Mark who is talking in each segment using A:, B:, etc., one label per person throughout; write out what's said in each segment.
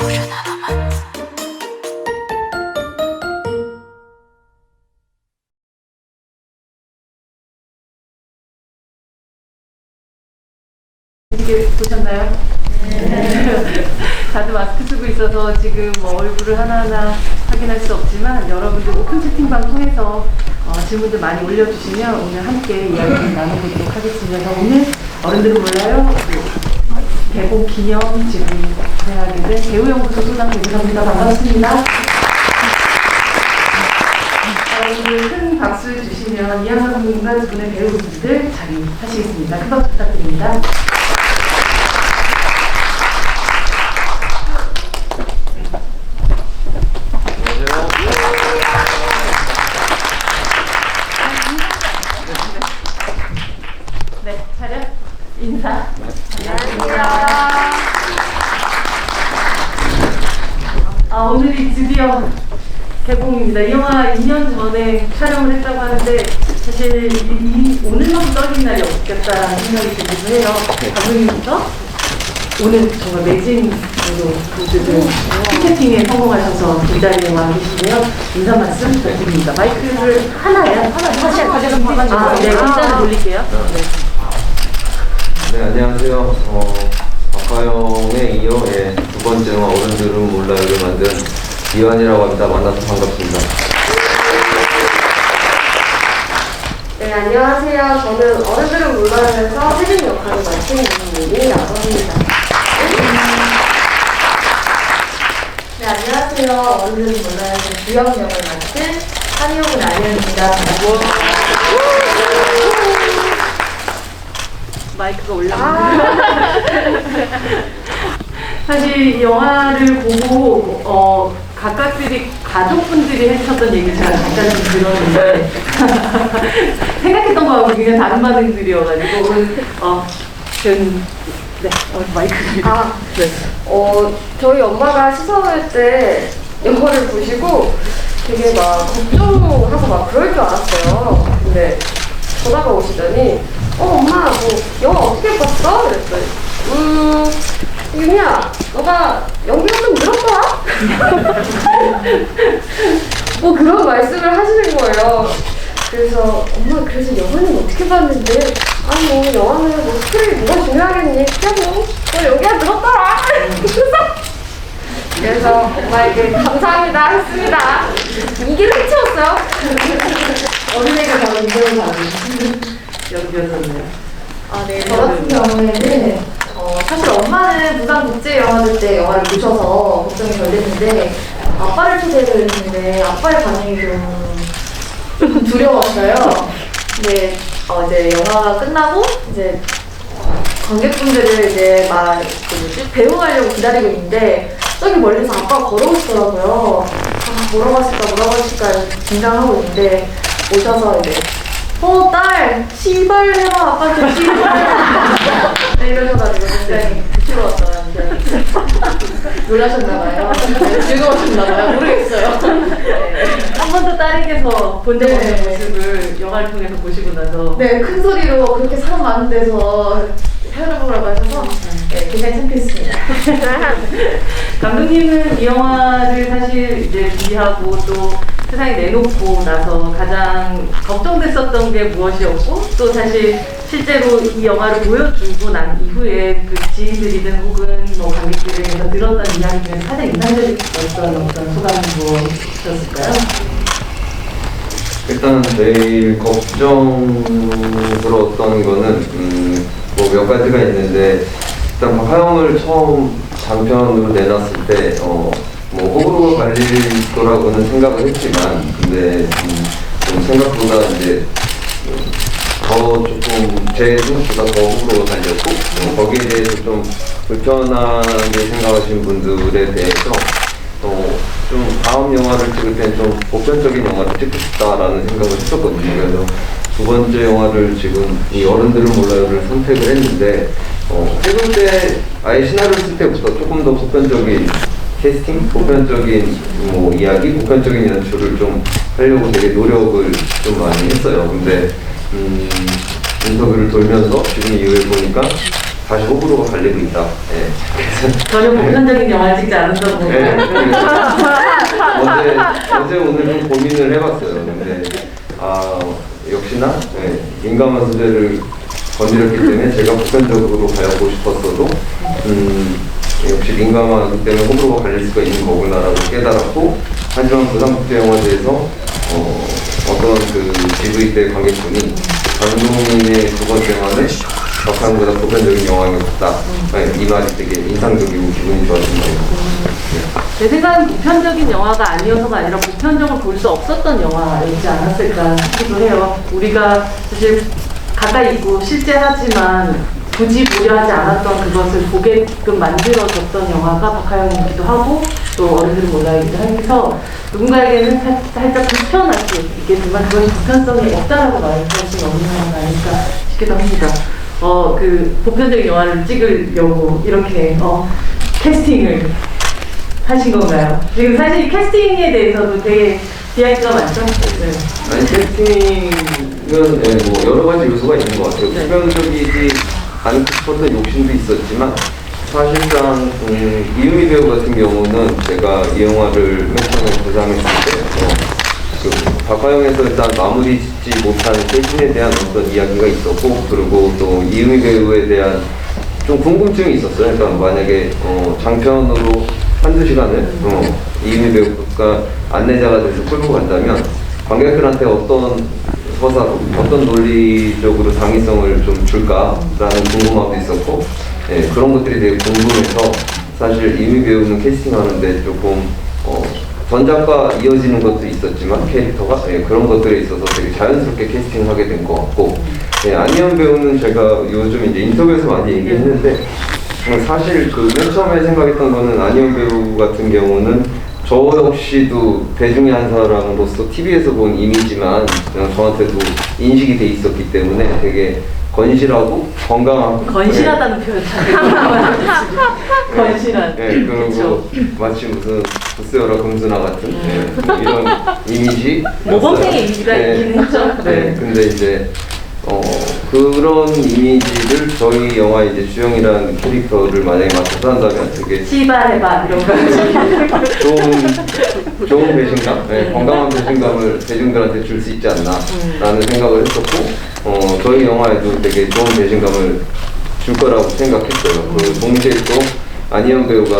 A: 이렇게 보셨나요? 네. 다들 마스크 쓰고 있어서 지금 얼굴을 하나하나 확인할 수 없지만 여러분들 오픈 채팅방 통해서 질문들 많이 올려주시면 오늘 함께 이야기 나눠보도록 하겠습니다. 오늘 어른들은 몰라요? 개봉 기념 지금 진행하게 된 배우연구소 소장 배우입니다. 반갑습니다. 오늘 큰 박수 주시면 이하나 감독님과 두 분의 배우분들 자리하시겠습니다. 큰 박수 부탁드립니다. 네, 차렷 인사. 안녕하세요. 오늘이 드디어 개봉입니다. 이 영화 2년 전에 촬영을 했다고 하는데 사실 오늘만큼 떨린 날이 없겠다라는 생각이 들기도 해요. 감독님부터 오늘 정말 매진으로 모두들 티켓팅에 성공하셔서 이 자리에 와 계신데요. 인사 말씀 부탁드립니다. 마이크를 하나요? 사실 가져가 봐가지고 네, 일단은 돌릴게요.
B: 네, 안녕하세요. 박하영에 이어 두 번째 영화 어른들은 몰라요를 만든 이완이라고 합니다. 만나서 반갑습니다.
C: 네, 안녕하세요. 저는 어른들은 몰라요에서 혜진 역할을 맡은 이민이라고 합니다. 네, 안녕하세요. 어른들은 몰라요에서 주영 역을 맡은 한희용은 아니입니다.
A: 마이크가 올라갑니다. 사실 이 영화를 보고 각각들이 가족분들이 해주셨던 얘기를 제가 잠깐 좀 들었는데 생각했던 거하고 굉장히 다른 반응들이어가지고 오늘 마이크를
C: 네. 저희 엄마가 시사회 때 영화를 보시고 되게 막 걱정하고 막 그럴 줄 알았어요. 근데 전화가 오시더니 엄마 뭐 영화 어떻게 봤어? 그랬더니 유미야 너가 연기가 좀 늘었더라? 뭐 그런 말씀을 하시는 거예요. 그래서 엄마 그래서 영화는 어떻게 봤는데 아니 뭐 영화는 뭐 스토리 뭐가 중요하겠니? 그냥 뭐 연기가 늘었더라. 그래서 엄마에게 감사합니다 했습니다. 이게 끝이었어요.
A: 어린애가 바로 이걸 받은 연기였었네요.
C: 네, 저 같은 경우에는 사실 엄마는 부산국제영화제 때 영화를 보셔서 걱정이 덜 됐는데 아빠를 초대를 했는데 아빠의 반응이 좀 두려웠어요. 근데 이제 영화가 끝나고 이제 관객분들을 이제 막 배웅하려고 기다리고 있는데 저기 멀리서 아빠가 걸어오시더라고요. 뭐라고 하실까 긴장하고 있는데 오셔서 이제 딸! 시발 해봐! 아빠 좀 시발! 네, 이러셔가지고 굉장히 부끄러웠던 놀라셨나봐요. 즐거우셨나봐요. 모르겠어요. 네.
A: 한 번도 딸에게서 본 적 없는 모습을 영화를 통해서 보시고 나서
C: 네, 큰 소리로 그렇게 사람 많은 데서 해보라고 하셔서 네, 굉장히 창피했습니다.
A: 감독님은 이 영화를 사실 이제 준비하고 또 세상에 내놓고 나서 가장 걱정됐었던 게 무엇이었고 또 사실 실제로 이 영화를 보여주고 난 이후에 그 지인들이든 혹은 뭐 관객들에게서 들었던 이야기 중에 가장 인상적이었던 어떤 소감이 무엇이었을까요?
B: 일단 제일 걱정스러웠던 거는 뭐 몇 가지가 있는데 일단 박하영을 처음 장편으로 내놨을 때 뭐 호불호가 갈릴 거라고는 생각을 했지만 근데 좀 생각보다 이제 더 조금 제 생각보다 더 호불호가 갈렸고 거기에 대해서 좀 불편하게 생각하시는 분들에 대해서 좀 다음 영화를 찍을 땐 좀 보편적인 영화를 찍고 싶다라는 생각을 했었거든요. 그래서 두 번째 영화를 지금 이 어른들은 몰라요를 선택을 했는데 찍을 때 아예 시나리오 쓸 때부터 조금 더 보편적인 캐스팅, 보편적인 뭐 이야기, 보편적인 연출을 좀 하려고 되게 노력을 좀 많이 했어요. 근데 인터뷰를 돌면서 지금 이후에 보니까 다시 호불호가 갈리고 있다. 예. 그래서
A: 전혀 보편적인 영화를 찍지 않았던 거.
B: 네. 어제 오늘 좀 고민을 해봤어요. 근데 역시나 민감한 소재를 건드렸기 때문에 제가 보편적으로 가고 싶었어도 역시 민감하기 때문에 호불호가 갈릴 수가 있는 거구나라고 깨달았고, 하지만 부산국제영화제에서 어떤 그 GV 때 관객분이 감독님의 두 번째 영화는 박하영보다 보편적인 영화인 것 같다. 이 말이 되게 인상적이고 기분이 좋았습니다.
A: 내 생각은 보편적인 영화가 아니어서가 아니라 보편적으로 볼 수 없었던 영화이지 않았을까 싶기도 해요. 우리가 사실 가까이 있고 실제 하지만 굳이 보려 하지 않았던 그것을 보게끔 만들어줬던 영화가 박하영이기도 하고 또 어른들은 몰라이기도 해서 누군가에게는 살짝 불편할 수 있겠지만 그건 보편성이 없다라고 말할 수 없는 영화가 아닐까 싶기도 합니다. 그 보편적인 영화를 찍으려고 이렇게 캐스팅을 하신 건가요? 지금 사실 캐스팅에 대해서도 되게 이야기가 많죠? 네.
B: 아니, 캐스팅은 뭐 여러 가지 요소가 있는 것 같아요. 보편적이지 않고 싶었던 욕심도 있었지만, 사실상 이유미 배우 같은 경우는 제가 이 영화를 맨 처음에 구상했을 때 박하영에서 일단 마무리 짓지 못한 세진에 대한 어떤 이야기가 있었고, 그리고 또 이유미 배우에 대한 좀 궁금증이 있었어요. 그러니까 만약에 장편으로 한두 시간을 이유미 배우가 안내자가 돼서 끌고 간다면 관객들한테 어떤 서사로, 어떤 논리적으로 당위성을 좀 줄까라는 궁금함도 있었고, 그런 것들이 되게 궁금해서 사실 이유미 배우는 캐스팅하는데 조금 전작과 이어지는 것도 있었지만 캐릭터가 그런 것들에 있어서 되게 자연스럽게 캐스팅하게 된 것 같고, 안희연 배우는 제가 요즘 이제 인터뷰에서 많이 얘기했는데 사실 그 맨 처음에 생각했던 거는 안희연 배우 같은 경우는 저 역시도 대중의 한 사람으로서 TV에서 본 이미지만 저한테도 인식이 돼 있었기 때문에 되게 건실하고 건강한,
A: 건실하다는 표현 잘 건실한.
B: 그리고 마치 무슨 부스여라 금수나 같은 이런 이미지,
A: 모범생의 이미지가 있긴 했죠.
B: 근데 이제 그런 이미지를 저희 영화 이제 주영이라는 캐릭터를 만약에 맡아서 한다면 되게
A: 시발해봐 이런 거
B: 좋은 배신감, 건강한 배신감을 대중들한테 줄 수 있지 않나라는 생각을 했었고, 저희 영화에도 되게 좋은 배신감을 줄 거라고 생각했어요. 그 동시에 또 안희연 배우가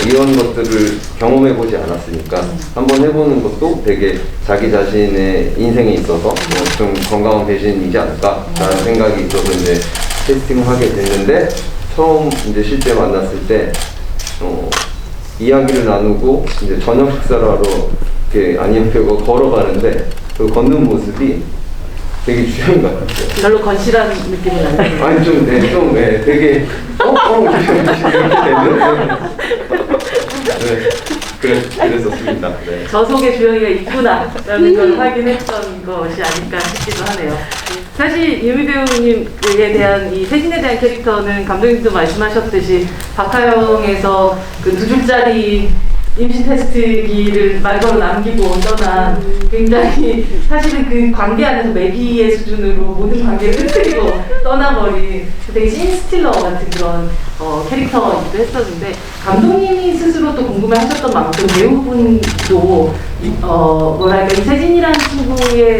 B: 이런 것들을 경험해보지 않았으니까 한번 해보는 것도 되게 자기 자신의 인생에 있어서 좀 건강한 배신이지 않을까라는 생각이 있어서 이제 캐스팅을 하게 됐는데, 처음 이제 실제 만났을 때 이야기를 나누고 이제 저녁 식사를 하러 이렇게 안희연 배우가 걸어가는데 그 걷는 모습이 되게 주연 같았어요.
A: 별로 건실한 느낌은 아니에요.
B: 아니 되게 이렇게 되는 그랬었습니다.
A: 저 속에 주영이가 있구나라는 걸 확인했던 것이 아닐까 싶기도 하네요. 사실 이유미 배우님에 대한 이 세진에 대한 캐릭터는 감독님도 말씀하셨듯이 박하영에서 그 2줄짜리 임신 테스트기를 말걸어 남기고 떠난 굉장히 사실은 그 관계 안에서 매기의 수준으로 모든 관계를 흐트리고 떠나버린 되게 씬스틸러 같은 그런 캐릭터이기도 했었는데, 감독님이 스스로 또 궁금해하셨던 만큼 배우분도 뭐랄까 이 세진이라는 친구의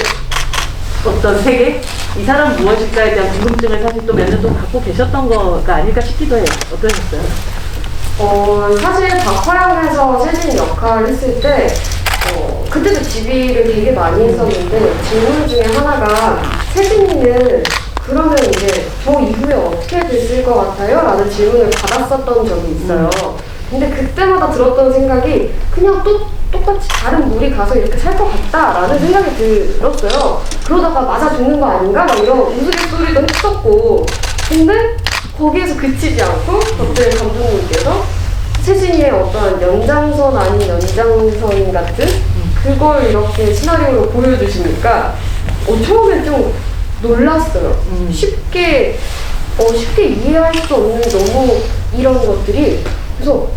A: 어떤 세계? 이 사람 무엇일까에 대한 궁금증을 사실 또 몇 년 동안 갖고 계셨던 거가 아닐까 싶기도 해요. 어떠셨어요?
C: 사실 박하영에서 세진 역할을 했을 때 그때도 DB를 되게 많이 했었는데 질문 중에 하나가 세진이는 그러면 이제 저 이후에 어떻게 됐을 것 같아요? 라는 질문을 받았었던 적이 있어요. 근데 그때마다 들었던 생각이 그냥 똑같이 다른 물이 가서 이렇게 살 것 같다라는 생각이 들었어요. 그러다가 맞아 죽는 거 아닌가? 막 이런 우스갯소리도 했었고, 근데 거기에서 그치지 않고 갑자기 감독님께서 세진이의 어떤 연장선 아닌 연장선 같은 그걸 이렇게 시나리오로 보여주시니까 처음엔 좀 놀랐어요. 쉽게 이해할 수 없는 너무 이런 것들이. 그래서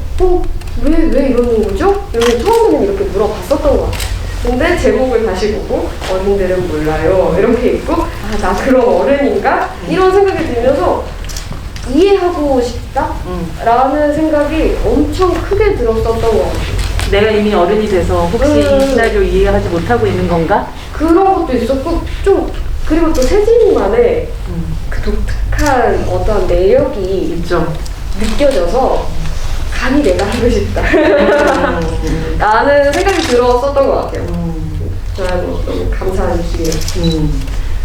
C: 왜 이러는 거죠? 이렇게 처음에는 이렇게 물어봤었던 것 같아요. 근데 제목을 다시 보고 어른들은 몰라요 이렇게 있고 나 그런 어른인가? 이런 생각이 들면서 이해하고 싶다라는 생각이 엄청 크게 들었었던 것 같아요.
A: 내가 이미 어른이 돼서 혹시 이 시나리오 이해하지 못하고 있는 건가?
C: 그런 것도 있었고 좀 그리고 또 세진만의 그 독특한 어떤 매력이
A: 있죠.
C: 느껴져서 감히 내가 하고 싶다 라는 생각이 들었었던 것 같아요. 저는 너무 감사한 일이에요.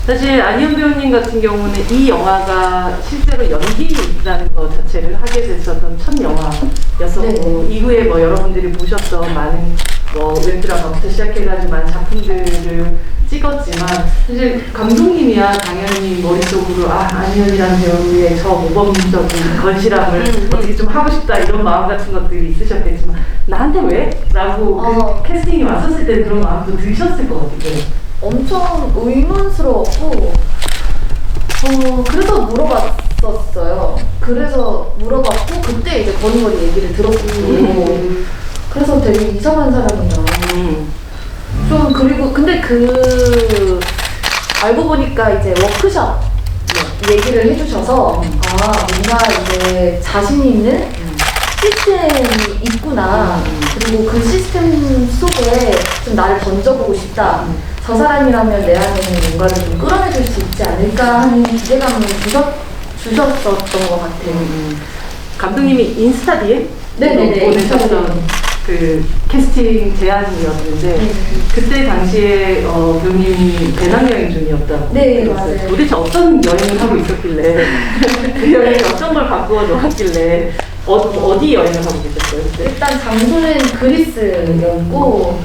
A: 사실 안희연 배우님 같은 경우는 이 영화가 실제로 연기라는 것 자체를 하게 됐었던 첫 영화였었고 이후에 뭐 여러분들이 보셨던 많은 뭐 웹드라마부터 시작해가지고 많은 작품들을 찍었지만 사실 감독님이야 당연히 머릿속으로 안희연이라는 배우의 저 모범적인 건실함을 어떻게 좀 하고 싶다 이런 마음 같은 것들이 있으셨겠지만 나한테 왜? 라고 캐스팅이 왔었을 때 그런 마음도 드셨을 것 같아요.
C: 엄청 의문스러웠고 그래서 물어봤었어요. 그래서 물어봤고 그때 이제 거리거리 얘기를 들었고 그래서 되게 이상한 사람이다. 좀 그리고 근데 알고 보니까 이제 워크숍 얘기를 해주셔서 뭔가 이제 자신 있는 시스템이 있구나. 그리고 그 시스템 속에 좀 나를 던져보고 싶다. 저 사람이라면 내 안에 있는 뭔가를 좀 끌어내줄 수 있지 않을까 하는 기대감을 주셨었던 것 같아요.
A: 감독님이 인스타 DM?
C: 네네네.
A: 보내셨던 그 캐스팅 제안이었는데 그때 당시에 배우님이 배낭여행 중이었다고
C: 네,
A: 들었어요.
C: 맞아요.
A: 도대체 어떤 여행을 하고 있었길래 그 여행이 어떤 걸 바꾸어 놓았길래 어디 여행을 하고 계셨어요? 그때?
C: 일단 장소는 그리스였고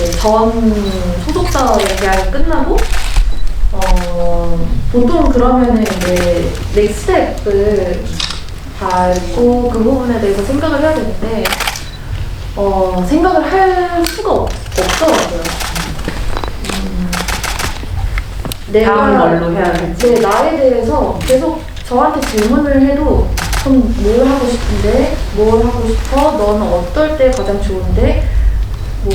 C: 이제 전 소속사의 계약이 끝나고 보통 그러면은 이제 넥스트 스텝을 밟고 그 부분에 대해서 생각을 해야 되는데 생각을 할 수가 없더라고요.
A: 다음은 뭘로 해야 될지.
C: 나에 대해서 계속 저한테 질문을 해도 그럼 뭘 하고 싶은데? 뭘 하고 싶어? 너는 어떨 때 가장 좋은데? 뭐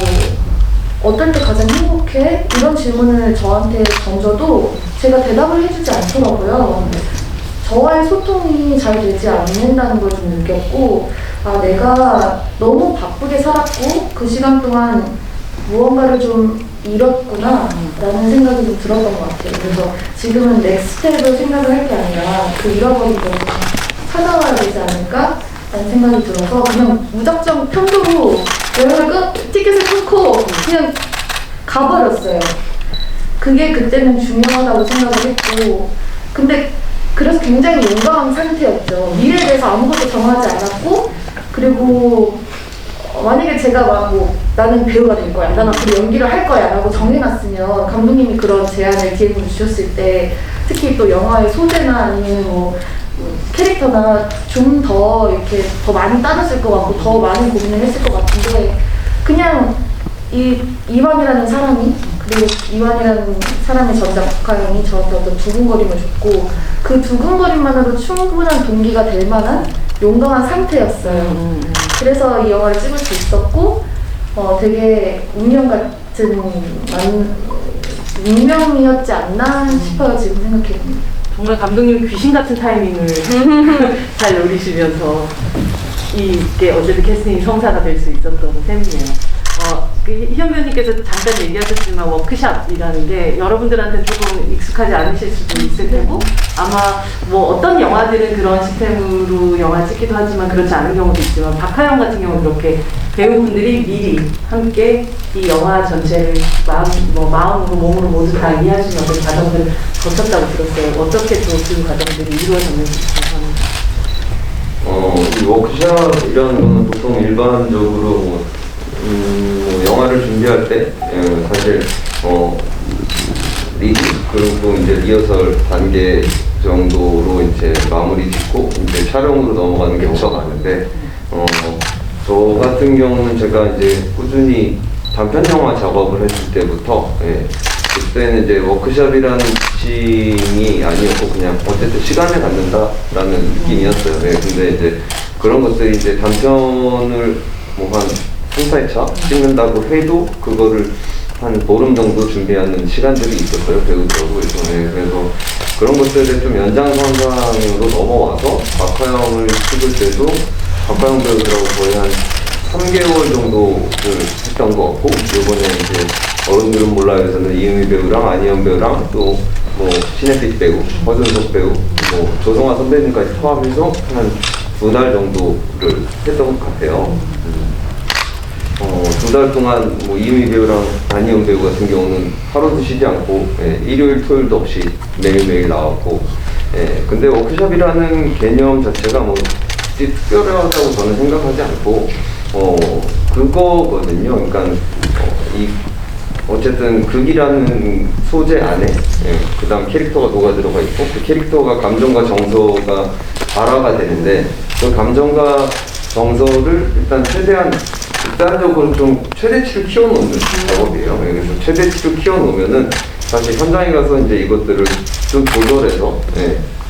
C: 어떨 때 가장 행복해? 이런 질문을 저한테 던져도 제가 대답을 해주지 않더라고요. 저와의 소통이 잘 되지 않는다는 걸 좀 느꼈고 내가 너무 바쁘게 살았고 그 시간 동안 무언가를 좀 잃었구나 라는 생각이 좀 들었던 것 같아요. 그래서 지금은 넥스트 스텝을 생각을 할 게 아니라 그 잃어버린 걸 찾아와야 되지 않을까 라는 생각이 들어서 그냥 무작정 편도로 여행을 티켓을 끊고 그냥 가버렸어요. 그게 그때는 중요하다고 생각을 했고 근데 그래서 굉장히 용감한 상태였죠. 미래에 대해서 아무것도 정하지 않았고 그리고 만약에 제가 나는 배우가 될 거야, 나는 앞으로 연기를 할 거야 라고 정해놨으면 감독님이 그런 제안을 DM으로 주셨을 때 특히 또 영화의 소재나 아니면 뭐 캐릭터나 좀 더 이렇게 더 많이 따졌을 것 같고 더 많은 고민을 했을 것 같은데 그냥 이완이라는 사람이 그리고 이완이라는 사람의 전작 박하영이 저한테 어떤 두근거림을 줬고 그 두근거림만으로 충분한 동기가 될 만한 용감한 상태였어요. 그래서 이 영화를 찍을 수 있었고 되게 운명 같은 운명이었지 않나 싶어요. 지금 생각해보면.
A: 정말 감독님 귀신 같은 타이밍을 잘 노리시면서 이게 어쨌든 캐스팅 성사가 될 수 있었던 셈이에요. 희연 배우님께서 잠깐 얘기하셨지만 워크숍이라는 게 여러분들한테 조금 익숙하지 않으실 수도 있을 테고 아마 뭐 어떤 영화들은 그런 시스템으로 영화 찍기도 하지만 그렇지 않은 경우도 있지만 박하영 같은 경우는 그렇게 배우분들이 미리 함께 이 영화 전체를 마음으로 몸으로 모두 다 이해할 수 있는 어떤 과정들을 거쳤다고 들었어요. 어떻게 또 그 과정들이 이루어졌는지 궁금합니다.
B: 이 워크숍이라는 거는 보통 일반적으로 영화를 준비할 때 사실 리드 그리고 이제 리허설 단계 정도로 이제 마무리 짓고 이제 촬영으로 넘어가는 경우가 많은데 저 같은 경우는 제가 이제 꾸준히 단편 영화 작업을 했을 때부터 그때는 이제 워크숍이라는 지칭이 아니었고 그냥 어쨌든 시간을 갖는다라는 느낌이었어요. 근데 이제 그런 것들이 이제 단편을 한 3, 4회차 찍는다고 해도 그거를 한 보름 정도 준비하는 시간들이 있었어요, 배우들하고. 그래서 그런 것들을 좀 연장선상으로 넘어와서 박하영을 찍을 때도 박하영 배우들하고 거의 한 3개월 정도를 했던 것 같고, 이번에 이제 어른들은 몰라요에서는 이은미 배우랑 안희연 배우랑 또 뭐 신혜빛 배우, 허준석 배우, 뭐 조성아 선배님까지 포함해서 한 2달 정도를 했던 것 같아요. 2달 동안 뭐 이은미 배우랑 안희연 배우 같은 경우는 하루도 쉬지 않고 일요일 토요일도 없이 매일매일 나왔고, 근데 워크숍이라는 개념 자체가 뭐 특별하다고 저는 생각하지 않고 그거거든요. 그러니까 어쨌든 극이라는 소재 안에 그 다음 캐릭터가 녹아 들어가 있고, 그 캐릭터가 감정과 정서가 발화가 되는데, 그 감정과 정서를 일단 최대한 극단적으로 좀 최대치로 키워놓는 작업이에요. 그래서 최대치로 키워놓으면은 사실 현장에 가서 이제 이것들을 좀 조절해서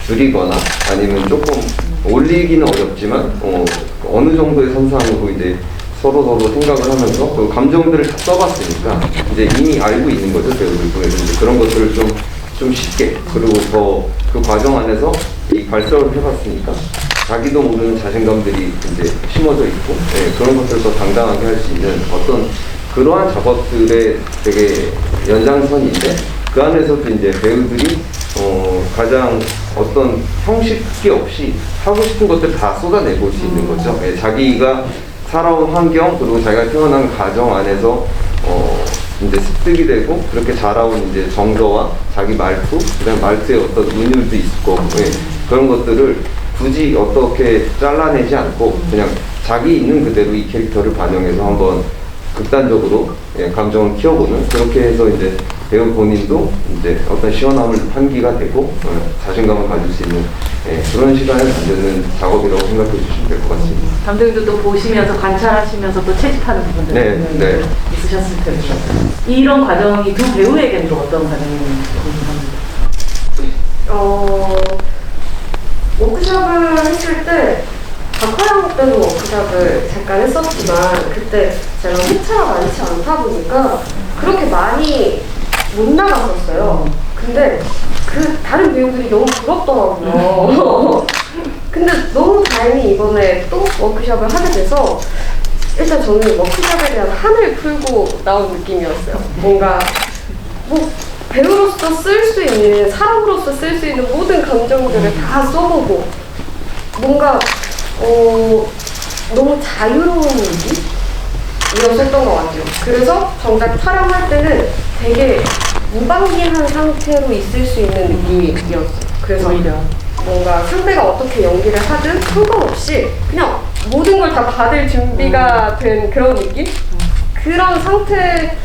B: 줄이거나 아니면 조금 올리기는 어렵지만 어느 정도의 선상으로 이제 서로 생각을 하면서 그 감정들을 다 써봤으니까 이제 이미 알고 있는 거죠, 배우들 중에서. 이제 그런 것들을 좀 쉽게, 그리고 더 그 과정 안에서 이 발설을 해봤으니까 자기도 모르는 자신감들이 이제 심어져 있고, 그런 것들을 더 당당하게 할 수 있는 어떤 그러한 작업들의 되게 연장선인데, 그 안에서도 이제 배우들이 가장 어떤 형식이 없이 하고 싶은 것들 다 쏟아내볼 수 있는 거죠. 자기가 살아온 환경, 그리고 자기가 태어난 가정 안에서 이제 습득이 되고, 그렇게 자라온 이제 정서와 자기 말투, 그다음 말투에 어떤 운율도 있을 거고, 그런 것들을 굳이 어떻게 잘라내지 않고 그냥 자기 있는 그대로 이 캐릭터를 반영해서 한번 극단적으로 감정을 키워보는, 그렇게 해서 이제 배우 본인도 이제 어떤 시원함을 환기가 되고 자신감을 가질 수 있는 그런 시간을 만드는 작업이라고 생각해 주시면 될 것 같습니다.
A: 감독님도 또 보시면서 관찰하시면서 또 채집하는 부분들 있으셨을 텐데, 이런 과정이 두 배우에게는 또 어떤 과정인지 궁금합니다.
D: 워크숍을 했을 때 박하영 때도 워크숍을 잠깐 했었지만, 그때 제가 회차가 많지 않다 보니까 그렇게 많이 못 나갔었어요. 근데 그 다른 배우들이 너무 부럽더라고요. 근데 너무 다행히 이번에 또 워크숍을 하게 돼서 일단 저는 워크숍에 대한 한을 풀고 나온 느낌이었어요. 뭔가 뭐 배우로서 쓸 수 있는, 사람으로서 쓸 수 있는 모든 감정들을 다 써보고, 뭔가 너무 자유로운 느낌이었던 것 같아요. 그래서 정작 촬영할 때는 되게 무방비한 상태로 있을 수 있는 느낌이었어요. 그래서 뭔가 상대가 어떻게 연기를 하든 상관없이 그냥 모든 걸 다 받을 준비가 된 그런 느낌? 그런 상태를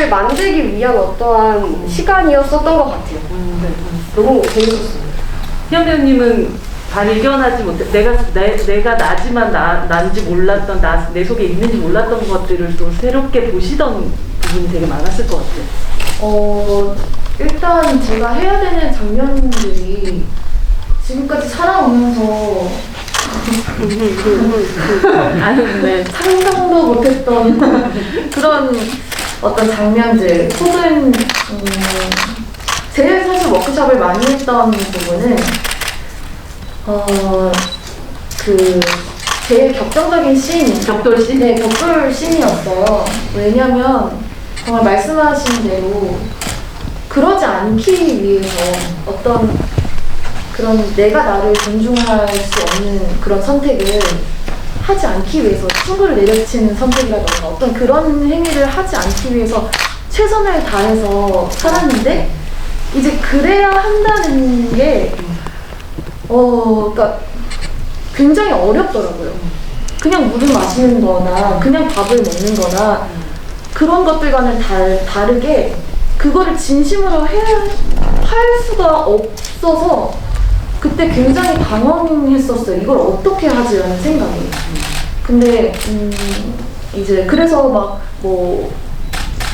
D: 만들기 위한 어떠한 시간이었었던 것 같아요. 너무 재밌었어요.
A: 희연 배우님은 발견하지 못해, 내가 나지만 난지 몰랐던, 내 속에 있는지 몰랐던 것들을 또 새롭게 보시던 부분이 되게 많았을 것 같아요.
C: 일단 제가 해야 되는 장면들이 지금까지 살아오면서 상상도 못했던 그런 어떤 장면들, 혹은 제일 사실 워크숍을 많이 했던 부분은 제일 격정적인 씬,
A: 격돌씬?
C: 네, 격돌 씬이었어요. 왜냐면 정말 말씀하신 대로 그러지 않기 위해서 어떤 그런 내가 나를 존중할 수 없는 그런 선택을 하지 않기 위해서, 승부를 내려치는 선택이라던가 어떤 그런 행위를 하지 않기 위해서 최선을 다해서 살았는데, 이제 그래야 한다는 게 그러니까 굉장히 어렵더라고요. 그냥 물을 마시는 거나 그냥 밥을 먹는 거나 그런 것들과는 다르게 그거를 진심으로 할 수가 없어서 그때 굉장히 당황했었어요. 이걸 어떻게 하지라는 생각이. 근데 이제 그래서 막 뭐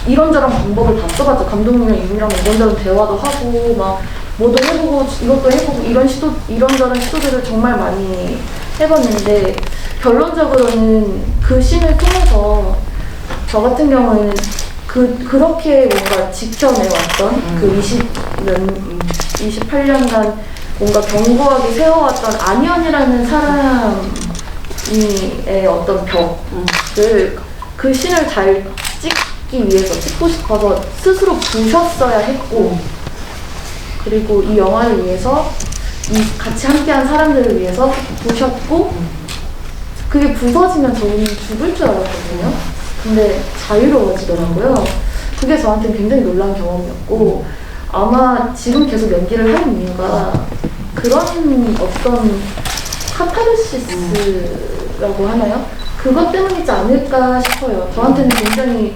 C: 이런저런 방법을 다 써봤죠. 감독님이랑 이분이랑 이런저런 대화도 하고 막 뭐도 해보고 이것도 해보고 이런저런 시도들을 정말 많이 해봤는데, 결론적으로는 그 씬을 통해서 저 같은 경우는 그렇게 뭔가 지켜내왔던 그 28년간 뭔가 견고하게 세워왔던 안현이라는 사람의 어떤 벽을 그 신을 잘 찍기 위해서 찍고 싶어서 스스로 부셨어야 했고, 그리고 이 영화를 위해서 이 같이 함께한 사람들을 위해서 부셨고, 그게 부서지면 저는 죽을 줄 알았거든요. 근데 자유로워지더라고요. 그게 저한테는 굉장히 놀라운 경험이었고, 아마 지금 계속 연기를 하는 이유가 그런 어떤 카타르시스라고 하나요? 그것 때문이지 않을까 싶어요. 저한테는 굉장히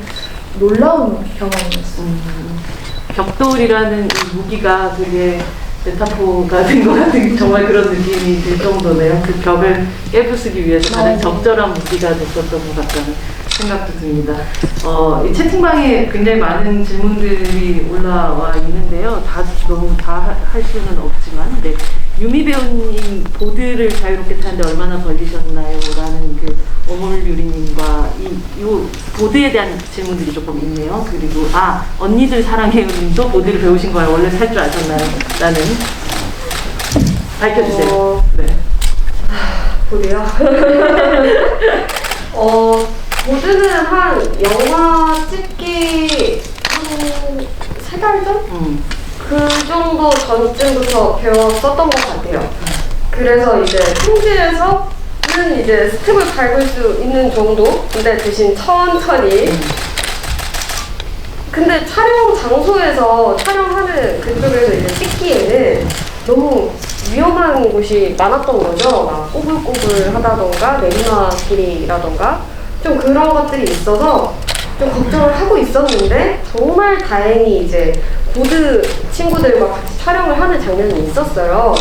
C: 놀라운 경험이었어요.
A: 벽돌이라는 이 무기가 되게 메타포가 된 것 같은 정말 그런 느낌이 들 정도네요. 그 벽을 깨부수기 위해서 가장 적절한 무기가 됐었던 것 같다는 생각도 듭니다. 이 채팅방에 굉장히 많은 질문들이 올라와 있는데요. 너무 다 할 수는 없지만, 네. 유미 배우님 보드를 자유롭게 타는데 얼마나 걸리셨나요? 라는 그 어몰유리님과 이 보드에 대한 질문들이 조금 있네요. 그리고 언니들 사랑해요 님도 보드를 배우신 거예요? 원래 탈 줄 아셨나요? 라는 밝혀주세요. 네.
D: 보드요? 보드는 한 영화 찍기 한 3달 전? 그 정도 전쯤부터 배웠었던 것 같아요. 그래서 이제 평지에서는 이제 스텝을 밟을 수 있는 정도? 근데 대신 천천히. 근데 촬영 장소에서 촬영하는 그쪽에서 이제 찍기에는 너무 위험한 곳이 많았던 거죠. 막 꼬불꼬불 하다던가 내리막길이라던가 좀 그런 것들이 있어서 좀 걱정을 하고 있었는데, 정말 다행히 이제 보드 친구들과 같이 촬영을 하는 장면이 있었어요.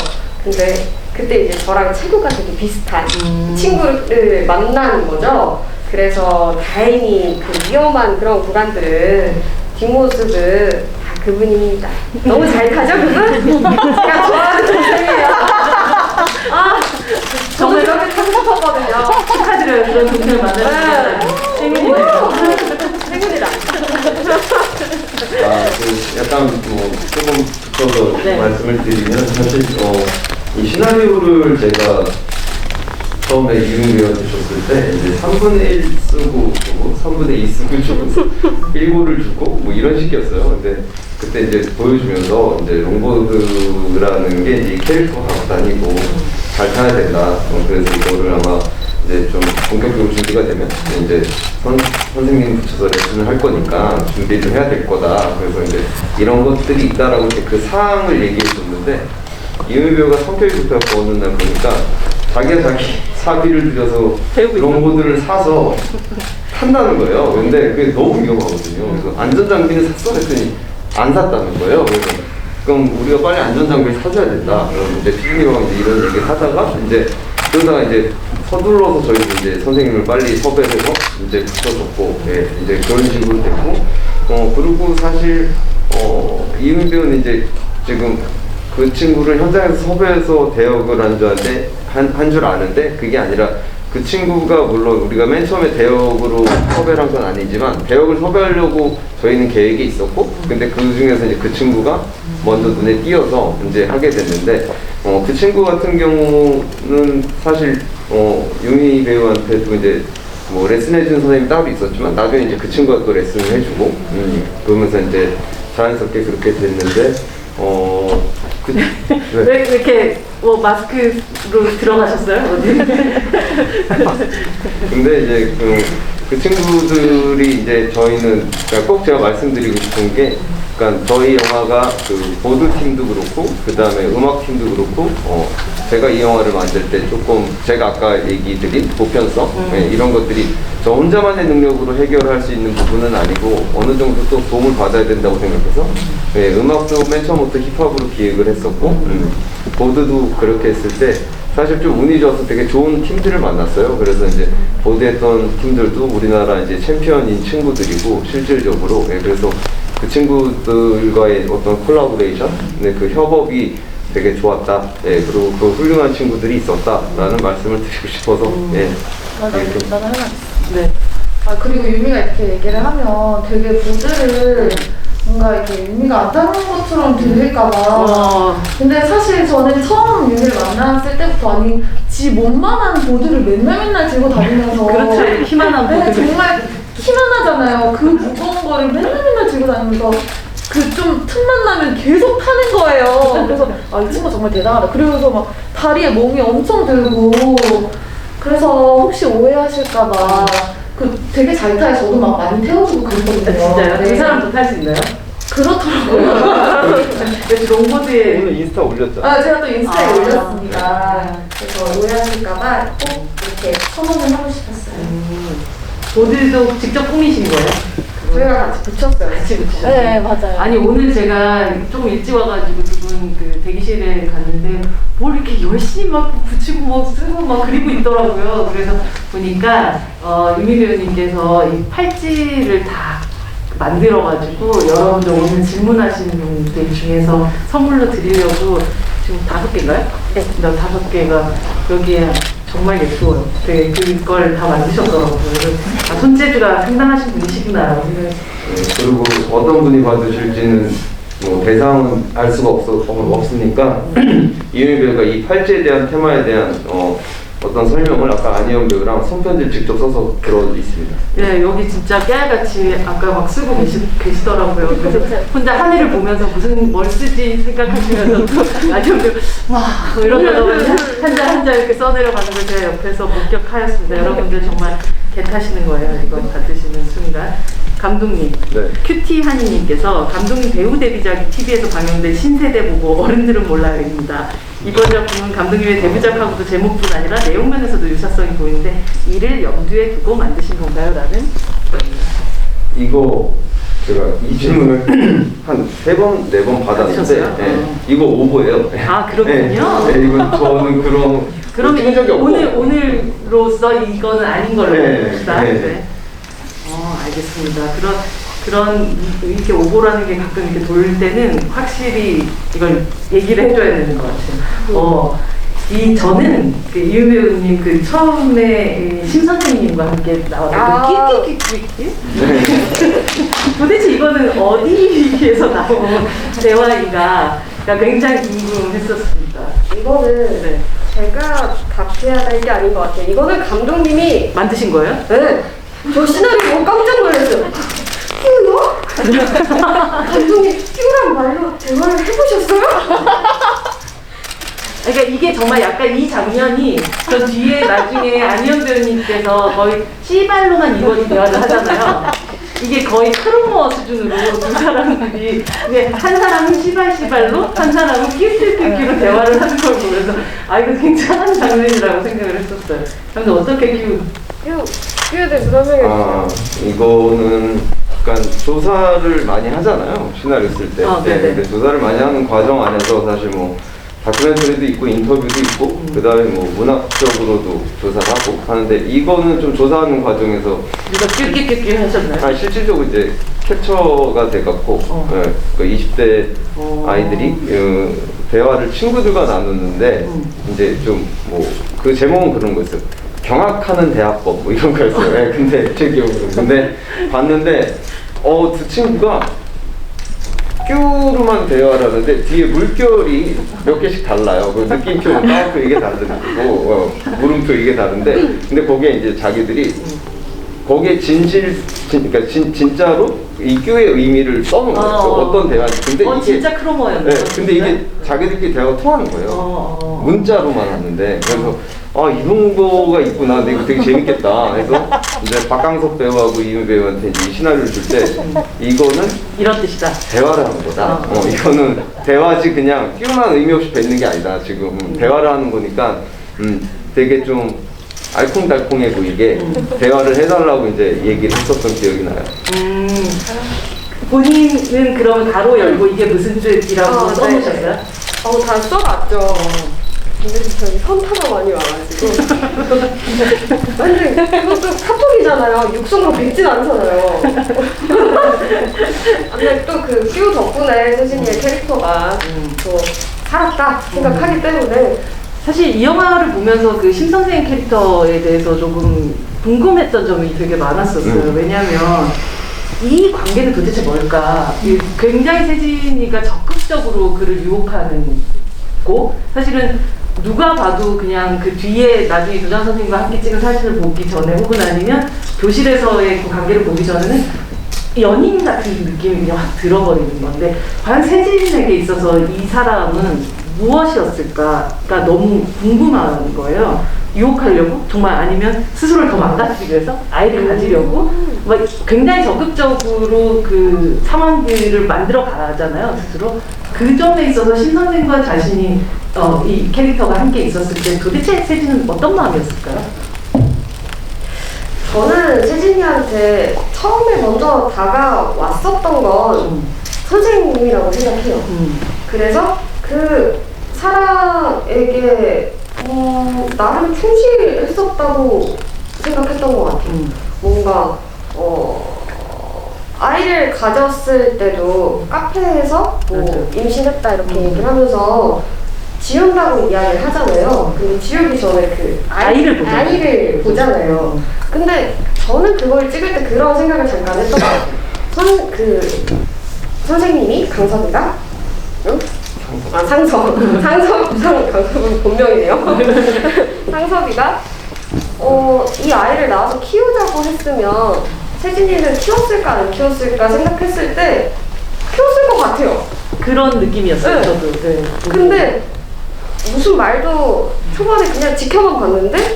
D: 근데 그때 이제 저랑 체구가 되게 비슷한 친구를 만난 거죠. 그래서 다행히 그 위험한 그런 구간들은 뒷모습은 다 그분입니다. 너무 잘 타죠, 그분? 제가 좋아하는 동생이에요. 저는 이렇게 타고 싶었거든요.
A: 축하드려요. 그런 동생을 만나주셔서. 행운이네요.
D: 행운이다.
B: 약간 조금 붙여서
A: 네.
B: 말씀을 드리면, 사실 이 시나리오를 제가 처음에 이윤 배워 주셨을 때 이제 3분의 1 쓰고 3분의 2 쓰고 주고 1고를 주고 뭐 이런 식이었어요. 근데 그때 이제 보여주면서 이제 롱보드라는 게 이제 캐릭터가 다니고 잘 타야 된다. 그래서 이거를 아마 이제 좀 본격적으로 준비가 되면 이제 선생님 붙여서 레슨을 할 거니까 준비를 해야 될 거다. 그래서 이제 이런 것들이 있다라고 이제 그 사항을 얘기해 줬는데, 이은미 배우가 성격이 급해서 어느 날 보니까 자기가 자기 사비를 들여서 롱보드를 사서 탄다는 거예요. 근데 그게 너무 위험하거든요. 그래서 안전장비는 샀어? 했더니 안 샀다는 거예요. 그래서 그럼 우리가 빨리 안전장비를 사줘야 된다. 그럼 이제 피디님하고 이제 이런 얘기를 하다가 그러다가 이제 서둘러서 저희도 이제 선생님을 빨리 섭외해서 이제 붙여줬고, 이제 그런 식으로 됐고, 그리고 사실 이은미 배우는 이제 지금 그 친구를 현장에서 섭외해서 대역을 한 줄 아는데, 그게 아니라 그 친구가 물론 우리가 맨 처음에 대역으로 섭외를 한 건 아니지만 대역을 섭외하려고 저희는 계획이 있었고, 근데 그 중에서 이제 그 친구가 먼저 눈에 띄어서 이제 하게 됐는데, 그 친구 같은 경우는 사실 유미 배우한테도 이제 뭐 레슨해준 선생님이 따로 있었지만 나중에 이제 그 친구가 또 레슨을 해주고, 그러면서 이제 자연스럽게 그렇게 됐는데,
A: 왜 이렇게 마스크로 들어가셨어요? 어디?
B: 근데 이제 그 친구들이 이제 저희는 그러니까 꼭 제가 말씀드리고 싶은 게, 그러니까 저희 영화가 그 보드 팀도 그렇고 그 다음에 음악 팀도 그렇고 제가 이 영화를 만들 때 조금 제가 아까 얘기 드린 보편성 이런 것들이 저 혼자만의 능력으로 해결할 수 있는 부분은 아니고 어느 정도 또 도움을 받아야 된다고 생각해서 음악도 맨 처음부터 힙합으로 기획을 했었고 보드도 그렇게 했을 때 사실 좀 운이 좋아서 되게 좋은 팀들을 만났어요. 그래서 이제 보드했던 팀들도 우리나라 이제 챔피언인 친구들이고 실질적으로 그래서 그 친구들과의 어떤 콜라보레이션, 그 협업이 되게 좋았다. 그리고 그 훌륭한 친구들이 있었다라는 말씀을 드리고 싶어서
C: 나도 해놨어.
A: 네.
C: 그리고 유미가 이렇게 얘기를 하면 되게 보드를 뭔가 이렇게 의미가 안 다른 것처럼 들릴까봐. 근데 사실 저는 처음 윤희를 만났을 때부터 아니 지 몸만한 보드를 맨날 들고 다니면서
A: 그렇죠. 키만한
C: 네,
A: 보드.
C: 정말 키만 하잖아요. 그 무거운 거를 맨날 들고 다니면서 그 좀 틈만 나면 계속 타는 거예요. 그래서 아, 이 친구 정말 대단하다. 그러면서 막 다리에 멍이 엄청 들고 그래서 혹시 오해하실까봐 그 되게 잘 타요. 저도 막 많이 태워주고 그랬거든요.
A: 진짜요?
C: 네.
A: 그 사람도 탈 수 있나요?
C: 그렇더라고요.
A: 그래서 롱보드에
B: 오늘 인스타 올렸잖아.
C: 아, 제가 또 인스타에
A: 아.
C: 올렸습니다. 그래서 오해하실까봐 꼭 이렇게 선언을 하고 싶었어요.
A: 보드도 직접 꾸미신 거예요?
C: 저희가 같이 붙였어요.
A: 같이 붙이셨어요?
C: 네, 맞아요.
A: 아니 오늘 제가 조금 일찍 와가지고 두 분 그 대기실에 갔는데 뭘 이렇게 열심히 막 붙이고 뭐 쓰고 막 그리고 있더라고요. 그래서 보니까 유미 배우님께서 이 팔찌를 다 만들어가지고 여러분들 오늘 질문하시는 분들 중에서 선물로 드리려고 지금 5개인가요? 네. 5개가 여기에 정말 예뻐요. 되게 그걸 다 만드셨더라고요. 그래서 아, 손재주가 상당하신 분이시구나.
B: 그리고 어떤 분이 받으실지는 뭐 대상은 알 수가 없으니까 이유미 배우가 이 팔찌에 대한 테마에 대한 어떤 설명을 아까 안희연 배우랑 손편지를 직접 써서 들어 있습니다.
A: 네, 여기 진짜 깨알같이 아까 막 쓰고 계시더라고요. 그래서 혼자 하늘을 보면서 무슨 뭘 쓰지 생각하시면서 또 라디오도 와 이러다가 한 장 이렇게 써내려가는 걸 제가 옆에서 목격하였습니다. 여러분들 정말 개 타시는 거예요. 이거 받으시는 순간. 감독님,
B: 네.
A: 큐티 하니님께서 감독님 배우 데뷔작이 TV에서 방영된 신세대 보고 어른들은 몰라요입니다. 이번 작품은 감독님의 데뷔작하고도 제목뿐 아니라 내용 면에서도 유사성이 보이는데 이를 염두에 두고 만드신 건가요? 라는
B: 이거 제가 이 질문을 한 3번, 4번 받았는데
A: 받으셨어요?
B: 네, 이거 오보예요.
A: 아, 그렇군요.
B: 네, 이건 저는 그런 찍은 적이 없고
A: 오늘로서 이거는 아닌 걸로
B: 네,
A: 봅시다.
B: 네.
A: 네. 알겠습니다. 그런 이렇게 오보라는 게 가끔 이렇게 돌 때는 확실히 이걸 얘기를 해줘야 되는 것 같아요. 저는 그 이유 배우님 그 처음에 심 선생님과 함께 나왔던 끼끼끼끼 도대체 이거는 어디에서 나온 대화인가 굉장히 궁금했었습니다.
D: 이거는
A: 네.
D: 제가 답해야 될 게 아닌 것 같아요. 이거는 감독님이
A: 만드신 거예요?
D: 네. 저 시나리오 보고 깜짝 놀랐어요. 큐요? 감독님 큐란 말로 대화를 해보셨어요?
A: 그러니까 이게 정말 약간 이 장면이 저 뒤에 나중에 안희연 배우님께서 거의 씨발로만 이거지 대화를 하잖아요. 이게 거의 크로머 수준으로 두 사람들이 한 사람은 씨발로 한 사람은 끼끼끼끼로 대화를 하는 걸 보면서 아 이거 굉장한 장면이라고 생각을 했었어요. 근데 어떻게
D: 큐에 대해서 설명해 주세요.
B: 이거는 약간 조사를 많이 하잖아요. 시나리오 쓸 때.
A: 네네.
B: 근데 조사를 많이 하는 과정 안에서 사실 뭐 다큐멘터리도 있고 인터뷰도 있고 그다음에 뭐 문학적으로도 조사를 하고 하는데 이거는 좀 조사하는 과정에서
A: 누가 끼끼끼끼 하셨나요?
B: 실질적으로 이제 캡처가 돼갖고 그 20대 아이들이 대화를 친구들과 나누는데 이제 좀 뭐 그 제목은 그런 거였어요. 경악하는 대화법 뭐 이런 거였어요. 네, 근데 제 기억으로. 근데 봤는데 두 친구가 큐로만 대화를 하는데 뒤에 물결이 몇 개씩 달라요. 그 느낌표, 따옴표 이게 다르고 물음표 이게 다른데 근데 거기에 이제 자기들이 거기에 그러니까 진짜로 이 큐의 의미를 써놓은 거예요. 어떤 대화인지. 근데 이게
A: 진짜 크로머였네.
B: 네, 근데 이게 자기들끼리 대화가 통하는 거예요. 문자로만 하는데 그래서 이런 거가 있구나. 근데 이거 되게 재밌겠다. 그래서 이제 박강석 배우하고 이윤 배우한테 이제 이 시나리오를 줄 때 이거는
A: 이런 뜻이다.
B: 대화를 하는 거다. 이거는 대화지 그냥 띄우만 의미 없이 뱉는 게 아니다. 지금 대화를 하는 거니까 되게 좀 알콩달콩해 보이게 대화를 해달라고 이제 얘기를 했었던 기억이 나요.
A: 본인은 그러면 가로 열고 이게 무슨 뜻이라고 써놓으셨어요?
D: 다 써봤죠. 근데 저희 현타가 많이 와가지고 완전 그것도 카톡이잖아요. 육성으로 뱉진 않잖아요. 근데 또 그 큐 덕분에 소진이의 캐릭터가 또 살았다 생각하기 때문에
A: 사실 이 영화를 보면서 그 심 선생 캐릭터에 대해서 조금 궁금했던 점이 되게 많았었어요. 왜냐하면 이 관계는 도대체 뭘까? 굉장히 세진이가 적극적으로 그를 유혹하는 고 사실은 누가 봐도 그냥 그 뒤에 나중에 교장 선생님과 함께 찍은 사진을 보기 전에 혹은 아니면 교실에서의 그 관계를 보기 전에는 연인 같은 느낌이 그냥 확 들어버리는 건데 과연 세진에게 있어서 이 사람은 무엇이었을까가 너무 궁금한 거예요. 유혹하려고? 정말 아니면 스스로를 더 망가뜨리기 위해서? 아이를 가지려고? 막 굉장히 적극적으로 그 상황들을 만들어 가잖아요, 스스로. 그 점에 있어서 신 선생과 자신이 이 캐릭터가 함께 있었을 때 도대체 세진은 어떤 마음이었을까요?
D: 저는 세진이한테 처음에 먼저 다가왔었던 건 선생님이라고 생각해요. 그래서 그 사람에게 나름 충실했었다고 생각했던 것 같아요. 뭔가 아이를 가졌을 때도 카페에서 뭐 임신했다 이렇게 얘기를 하면서 지운다고 이야기를 하잖아요. 근데 지우기 전에 그 아이를 보잖아요. 근데 저는 그걸 찍을 때 그런 생각을 잠깐 했던 것 같아요. 선생님이 강섭이가 응? 강섭은 본명이네요. 상섭이가 이 아이를 낳아서 키우자고 했으면 세진이는 키웠을까 안 키웠을까 생각했을 때 키웠을 것 같아요.
A: 그런 느낌이었어요,
D: 네.
A: 저도. 네.
D: 근데 무슨 말도 초반에 그냥 지켜만 봤는데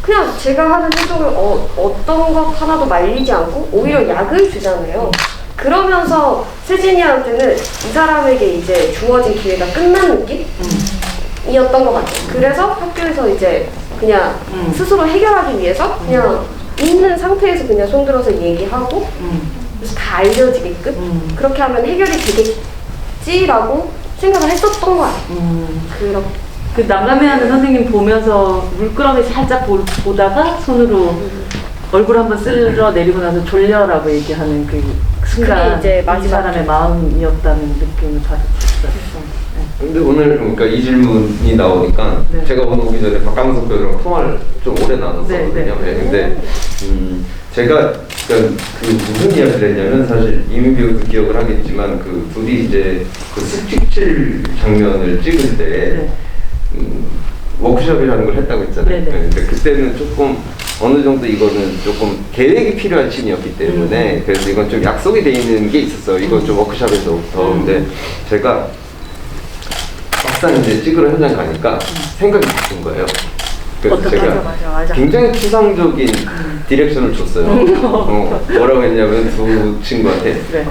D: 그냥 제가 하는 행동을 어떤 것 하나도 말리지 않고 오히려 약을 주잖아요. 그러면서 세진이한테는 이 사람에게 이제 주어진 기회가 끝난 느낌이었던 것 같아요. 그래서 학교에서 이제 그냥 스스로 해결하기 위해서 그냥 있는 상태에서 그냥 손들어서 얘기하고 그래서 다 알려지게끔 그렇게 하면 해결이 되겠지라고 생각을 했었던 것 같아요.
A: 그 난감해하는 선생님 보면서 물끄러미 살짝 보다가 손으로 얼굴 한번 쓸어 내리고 나서 졸려라고 얘기하는 그 순간
D: 그게 이제
A: 이
D: 마지막
A: 사람의 마음이었다는 느낌을 받았어요.
B: 근데 오늘 그러니까 이 질문이 나오니까
A: 네.
B: 제가 오늘 오기 전에 박강석 배우랑 통화를 좀 오래 나눴었거든요.
A: 네, 네.
B: 네, 근데 제가 그 무슨 이야기를 했냐면 사실 이미 배우도 기억을 하겠지만 그 둘이 이제 그 습직질 장면을 찍을 때
A: 네.
B: 워크숍이라는 걸 했다고 했잖아요.
A: 네, 네.
B: 근데 그때는 조금 어느 정도 이거는 조금 계획이 필요한 씬이었기 때문에 그래서 이건 좀 약속이 돼 있는 게 있었어요. 이건 좀 워크숍에서부터. 근데 제가 막상 이제 찍으러 현장 가니까 생각이 바뀐 거예요. 그래서 제가
D: 맞아.
B: 굉장히 추상적인 디렉션을 줬어요. 뭐라고 했냐면 두 친구한테
A: 네.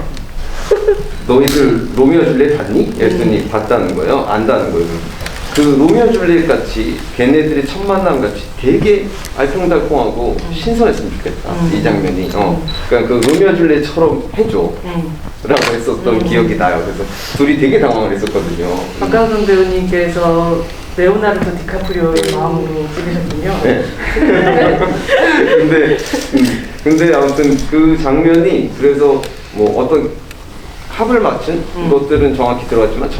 B: 너희들 로미오 줄리엣 봤니? 했더니 봤다는 거예요. 안다는 거예요. 그 로미오 줄리엣 같이 걔네들의 첫 만남 같이 되게 알콩달콩하고 신선했으면 좋겠다. 이 장면이. 그러니까 그 로미오 줄리엣처럼 해줘. 라고 했었던 기억이 나요. 그래서 둘이 되게 당황을 했었거든요.
A: 박강성 배우님께서 레오나르도 디카프리오의 마음으로 찍으셨군요.
B: 네. 근데 아무튼 그 장면이 그래서 뭐 어떤 합을 맞춘 것들은 정확히 들어왔지만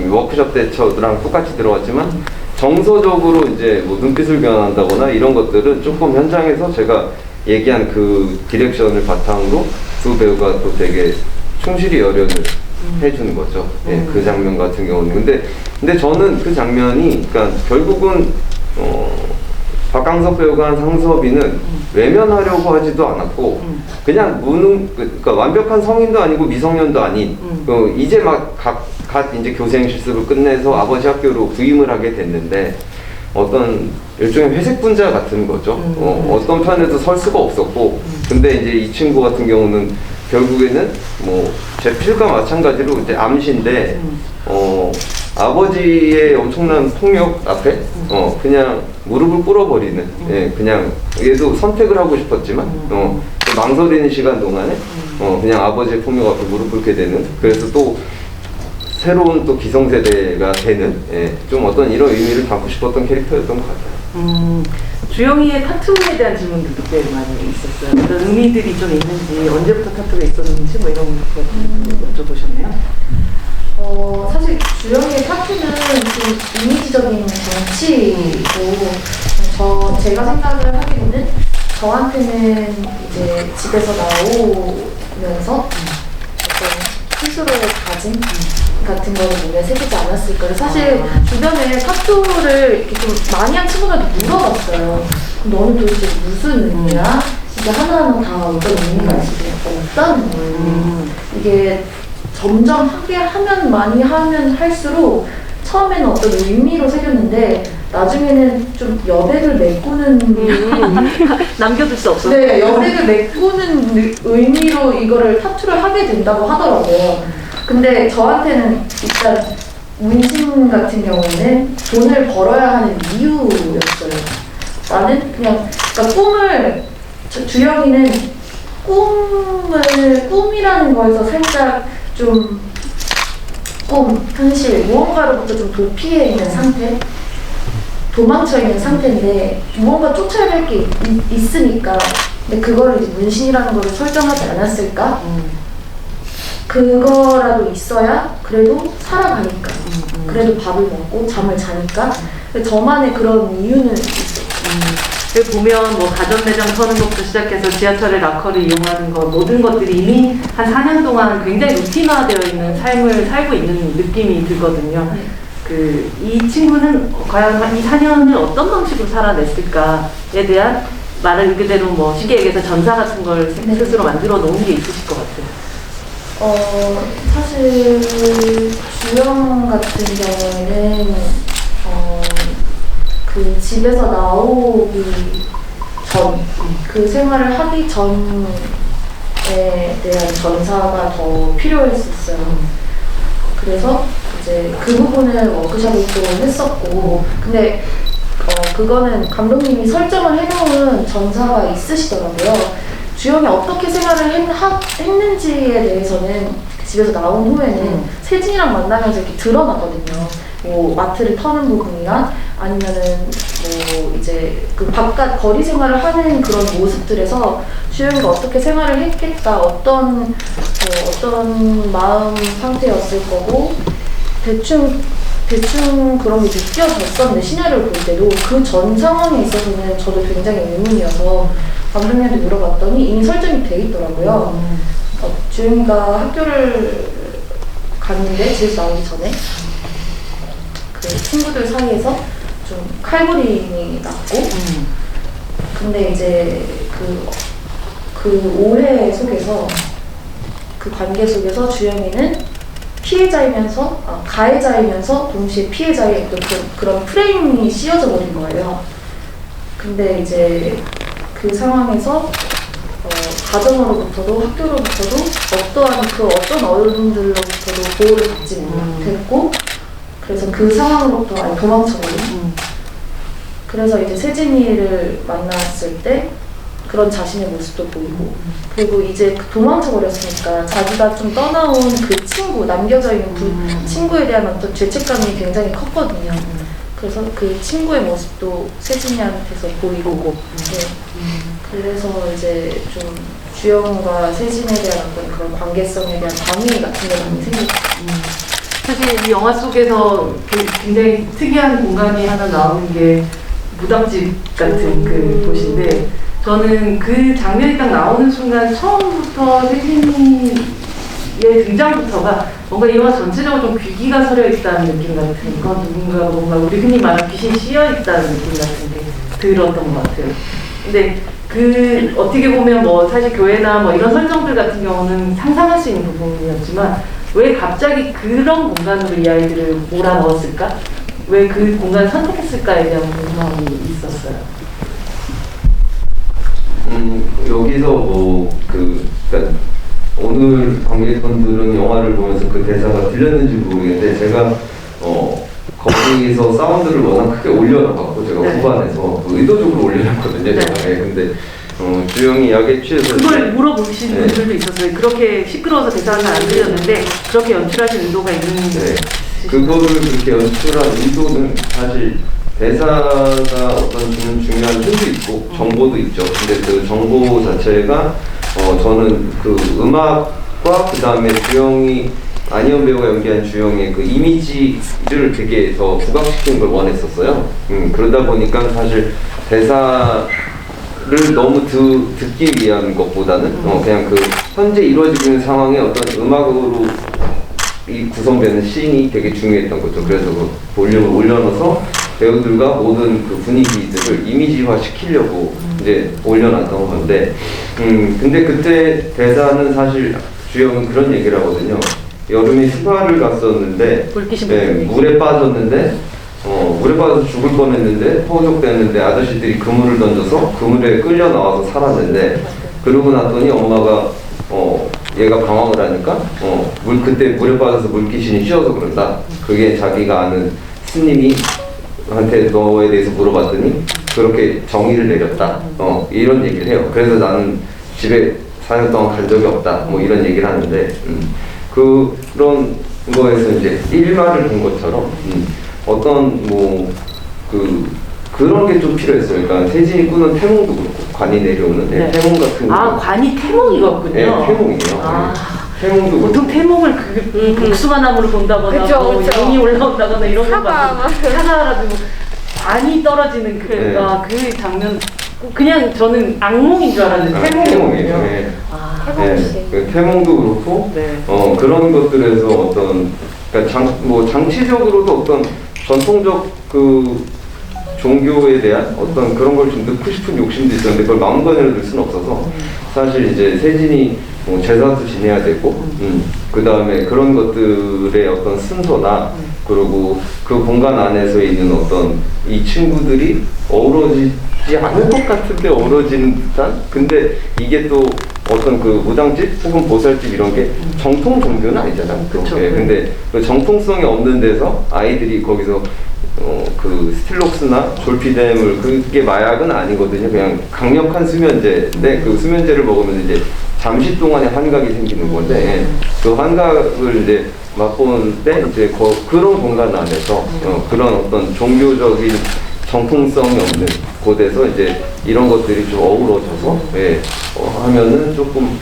B: 워크숍 때 저랑 똑같이 들어왔지만 정서적으로 이제 뭐 눈빛을 교환한다거나 이런 것들은 조금 현장에서 제가 얘기한 그 디렉션을 바탕으로 두 배우가 또 되게 충실히 열연을 해주는 거죠. 예, 그 장면 같은 경우는. 근데 저는 그 장면이, 그러니까 결국은, 박강석 배우가 한 상섭이는 외면하려고 하지도 않았고, 그냥 그러니까 완벽한 성인도 아니고 미성년도 아닌, 이제 갓 이제 교생 실습을 끝내서 아버지 학교로 부임을 하게 됐는데, 어떤 일종의 회색 분자 같은 거죠. 어떤 편에도 설 수가 없었고, 근데 이제 이 친구 같은 경우는 결국에는 뭐 제 필과 마찬가지로 이제 암시인데 아버지의 엄청난 폭력 앞에 그냥 무릎을 꿇어버리는 그냥 얘도 선택을 하고 싶었지만 망설이는 시간 동안에 그냥 아버지의 폭력 앞에 무릎 꿇게 되는 그래서 또 새로운 또 기성세대가 되는 좀 어떤 이런 의미를 담고 싶었던 캐릭터였던 것 같아요.
A: 주영이의 타투에 대한 질문들도 꽤 많이 있었어요. 어떤 의미들이 좀 있는지, 언제부터 타투가 있었는지 뭐 이런 거 여쭤보셨네요.
C: 사실 주영이의 타투는 좀 이미지적인 정치이고 제가 생각을 하기에는 저한테는 이제 집에서 나오면서 어떤 스스로의 다짐 같은 거를 몸에 새기지 않았을까. 사실 주변에 사투를 이렇게 좀 많이 한 친구들한테 물어봤어요. 너는 도대체 무슨 의미야? 이게 하나하나 다 어떤 의미가 있을까 없다는 거예요. 이게 점점 하게 하면 많이 하면 할수록 처음에는 어떤 의미로 새겼는데 나중에는 좀 여백을 메꾸는
A: 남겨둘 수 없어.
C: 네, 여백을 메꾸는 의미로 이거를 타투를 하게 된다고 하더라고요. 근데 저한테는 일단 문신 같은 경우는 돈을 벌어야 하는 이유였어요. 나는 그냥 그러니까 꿈을 주영이는 꿈이라는 거에서 살짝 좀 현실 무언가로부터 좀 도피해 있는 상태, 도망쳐 있는 상태인데 무언가 쫓아야 할 게 있으니까 근데 그거를 이제 문신이라는 거를 설정하지 않았을까? 그거라도 있어야 그래도 살아가니까 그래도 밥을 먹고 잠을 자니까 저만의 그런 이유는 있어요.
A: 여기 보면 뭐 가전매장 터는 것부터 시작해서 지하철의 락커를 이용하는 것 모든 것들이 이미 한 4년 동안 굉장히 루틴화되어 있는 삶을 살고 있는 느낌이 들거든요. 이 친구는 과연 이 4년을 어떤 방식으로 살아냈을까에 대한 말을 그대로 뭐 쉽게 얘기해서 전사 같은 걸 스스로 만들어 놓은 게 있으실 것 같아요.
C: 사실 주영 같은 경우에는 그 집에서 나오기 전, 그 생활을 하기 전에 대한 전사가 더 필요했었어요. 그래서 이제 그 부분을 워크숍을 또 했었고, 근데 그거는 감독님이 설정을 해놓은 전사가 있으시더라고요. 주영이 어떻게 생활을 했는지에 대해서는 집에서 나온 후에는 세진이랑 만나면서 이렇게 드러나거든요. 뭐 마트를 터는 부분이나 아니면은 뭐 이제 그 바깥 거리 생활을 하는 그런 모습들에서 주영이가 어떻게 생활을 했겠다, 어떤 마음 상태였을 거고 대충 그런 게 느껴졌었는데 시나리오를 볼 때도 그 전 상황에 있어서는 저도 굉장히 의문이어서 감독님한테 물어봤더니 이미 설정이 돼 있더라고요. 주영이가 학교를 갔는데 집에서 나오기 전에 그 친구들 사이에서 좀 칼부림이 났고 근데 이제 그 오해 속에서 그 관계 속에서 주영이는 가해자이면서 동시에 피해자의 어떤 그런 프레임이 씌워져 버린 거예요. 근데 이제 그 상황에서 가정으로부터도 학교로부터도 어떤 어른들로부터도 보호를 받지 못했고 그래서 그 상황으로부터 아예 도망쳐버린 그래서 이제 세진이를 만났을 때 그런 자신의 모습도 보이고 그리고 이제 도망쳐버렸으니까 자기가 좀 떠나온 그 친구, 남겨져 있는 친구에 대한 어떤 죄책감이 굉장히 컸거든요. 그래서 그 친구의 모습도 세진이한테서 보이고 네. 그래서 이제 좀 주영과 세진에 대한 어떤 그런 관계성에 대한 방위 같은 게 많이 생겼어요.
A: 사실 이 영화 속에서 굉장히 특이한 공간이 하나 나오는 게 무당집 같은 그 곳인데 저는 그 장면이 딱 나오는 순간 처음부터 세진이의 등장부터가 뭔가 이 영화 전체적으로 좀 귀기가 서려 있다는 느낌 같은 거 뭔가 우리 흔히 말하는 귀신이 씌어 있다는 느낌 같은 게 들었던 것 같아요. 근데 어떻게 보면 뭐 사실 교회나 뭐 이런 설정들 같은 경우는 상상할 수 있는 부분이었지만 왜 갑자기 그런 공간으로 이 아이들을 몰아넣었을까? 왜 그 공간을 선택했을까에 대한 궁금함이 있었어요.
B: 여기서 그러니까 오늘 관객분들은 영화를 보면서 그 대사가 들렸는지 모르겠는데 제가 거기서 사운드를 워낙 크게 올려놔갖고 제가 후반에서 의도적으로 올려놨거든요. 제가. 근데 주영이 약에 취해서
A: 그걸 물어보시는 분들도 있었어요. 그렇게 시끄러워서 대사가 잘 안 들렸는데 그렇게 연출하신 의도가 있는데
B: 그거를 그렇게 연출한 의도는 사실 대사가 어떤 주는 중요한 힘도 있고 정보도 있죠. 근데 그 정보 자체가 저는 그 음악과 그 다음에 주영이 안희연 배우가 연기한 주영의 그 이미지를 되게 더 부각시키는 걸 원했었어요. 그러다 보니까 사실 대사를 너무 듣기 위한 것보다는 그냥 그 현재 이루어지고 있는 상황에 어떤 음악으로 이 구성되는 씬이 되게 중요했던 거죠. 그래서 그 볼륨을 올려놔서 배우들과 모든 그 분위기들을 이미지화 시키려고 이제 올려놨던 건데, 근데 그때 대사는 사실 주영은 그런 얘기를 하거든요. 여름에 스파를 갔었는데, 물에 빠졌는데, 물에 빠져서 죽을 뻔했는데, 포격됐는데 아저씨들이 그물을 던져서 그물에 끌려 나와서 살았는데, 그러고 났더니 엄마가 얘가 방황을 하니까 그때 물에 빠져서 물귀신이 씌어서 그런다. 그게 자기가 아는 스님이 한테 너에 대해서 물어봤더니 그렇게 정의를 내렸다. 이런 얘기를 해요. 그래서 나는 집에 4년 동안 간 적이 없다. 뭐 이런 얘기를 하는데, 그런 거에서 이제 일말을 본 것처럼 어떤 그런 게 좀 필요했어요. 그러니까 세진이 꾸는 태몽도 그렇고 관이 내려오는 태몽 같은 거.
A: 관이 태몽이거든요.
B: 네, 태몽이에요. 태몽도
A: 보통
B: 그렇고.
A: 태몽을 복숭아나무를 본다거나
D: 그쵸,
A: 뭐
D: 그쵸.
A: 용이 올라온다거나 이런 거
D: 사과.
A: 사과라도 관이 떨어지는 그 장면, 그냥 저는 악몽인 줄 알았는데 태몽이거든요.
B: 네.
D: 태몽씨.
B: 그 태몽도 그렇고
A: 네.
B: 그런 것들에서 어떤 그러니까 장치적으로도 어떤 전통적 그 종교에 대한 어떤 그런 걸 좀 넣고 싶은 욕심도 있었는데 그걸 마음간으로 넣을 수는 없어서 사실 이제 세진이 제사도 지내야 되고 그 다음에 그런 것들의 어떤 순서나 그리고 그 공간 안에서 있는 어떤 이 친구들이 어우러지지 않을 것 같은데 어우러지는 듯한, 근데 이게 또 어떤 그 무당집 혹은 보살집 이런 게 정통 종교는 아니잖아요.
A: 그쵸.
B: 예, 근데 그 정통성이 없는 데서 아이들이 거기서 그 스틸록스나 졸피뎀을, 그게 마약은 아니거든요. 그냥 강력한 수면제인데 그 수면제를 먹으면 이제 잠시 동안의 환각이 생기는 건데 그 환각을 이제 맛보는 때 이제 그런 공간 안에서 그런 어떤 종교적인 정통성이 없는 곳에서 이제 이런 것들이 좀 어우러져서 하면은 조금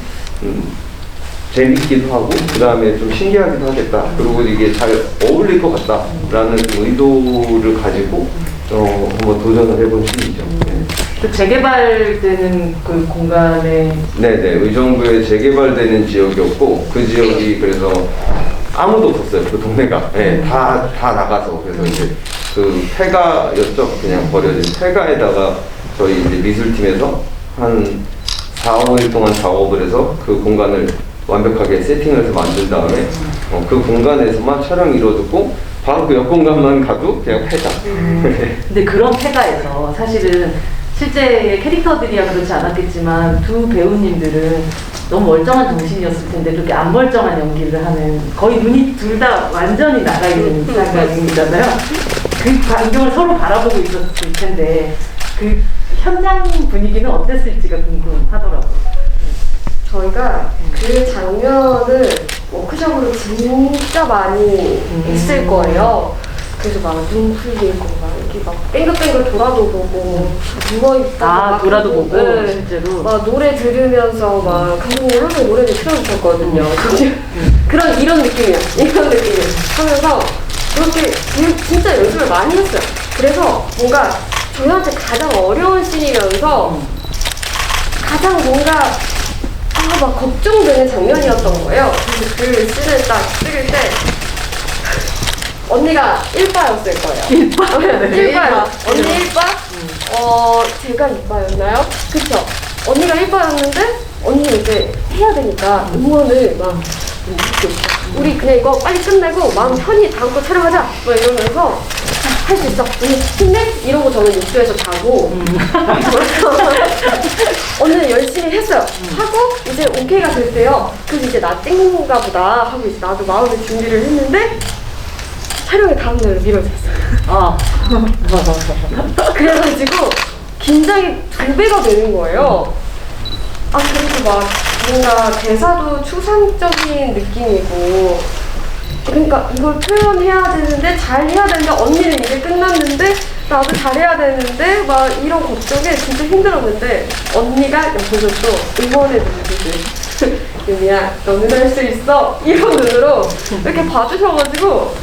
B: 재밌기도 하고 그 다음에 좀 신기하기도 하겠다. 그리고 이게 잘 어울릴 것 같다라는 의도를 가지고 한번 도전을 해본 씬이죠.
A: 그 재개발되는 그 공간에
B: 네네, 의정부에 재개발되는 지역이었고 그 지역이 그래서 아무도 없었어요. 그 동네가 다 나가서, 그래서 이제 그 폐가였죠. 그냥 버려진 폐가에다가 저희 이제 미술팀에서 한 4, 5일 동안 작업을 해서 그 공간을 완벽하게 세팅을 해서 만든 다음에 그 공간에서만 촬영이 이루어졌고 바로 그 옆 공간만 가도 그냥 폐가.
A: 근데 그런 폐가에서 사실은 실제 캐릭터들이야 그렇지 않았겠지만 두 배우님들은 너무 멀쩡한 정신이었을 텐데 그렇게 안 멀쩡한 연기를 하는, 거의 눈이 둘 다 완전히 나가 있는 상황이잖아요. 그 광경을 서로 바라보고 있었을 텐데 그 현장 분위기는 어땠을지가 궁금하더라고요.
D: 저희가 그 장면을 워크숍으로 진짜 많이 했을 거예요. 그래서 막 눈 풀리고 막 이렇게 막 뺑글뺑글 돌아도 보고 누워있다가
A: 돌아도 보고
D: 네.
A: 실제로
D: 막 노래 들으면서 막 감독님 항상 노래를 틀어주셨거든요. 이런 느낌이야. 이런 느낌이야. 하면서 그렇게 진짜 연습을 많이 했어요. 그래서 뭔가 저희한테 가장 어려운 씬이면서 가장 뭔가 막 걱정되는 장면이었던 거예요. 그래서 그 씬을 딱 찍을 때 언니가 1바였을 거예요. 1바. 언니 1바? 제가 2바였나요? 그쵸? 언니가 1바였는데 언니는 이제 해야 되니까 응원을 막 우리 그냥 이거 빨리 끝내고 마음 편히 다음 거 촬영하자 막 이러면서 할 수 있어. 언니 힘내? 이러고 저는 욕조에서 자고 언니는 열심히 했어요. 하고 이제 오케이가 될 때요. 그래서 이제 나 찍는가 보다 하고 이제 나도 마음의 준비를 했는데 촬영이 다음날 미뤄졌어요. 그래가지고 긴장이 2배가 되는 거예요. 그리고 막 뭔가 대사도 추상적인 느낌이고, 그러니까 이걸 표현해야 되는데 잘 해야 되는데 언니는 이제 끝났는데 나도 잘해야 되는데 막 이런 걱정에 진짜 힘들었는데 언니가 옆에서 또 응원해 주듯이 유미야 너는 할 수 있어 이런 눈으로 이렇게 봐주셔가지고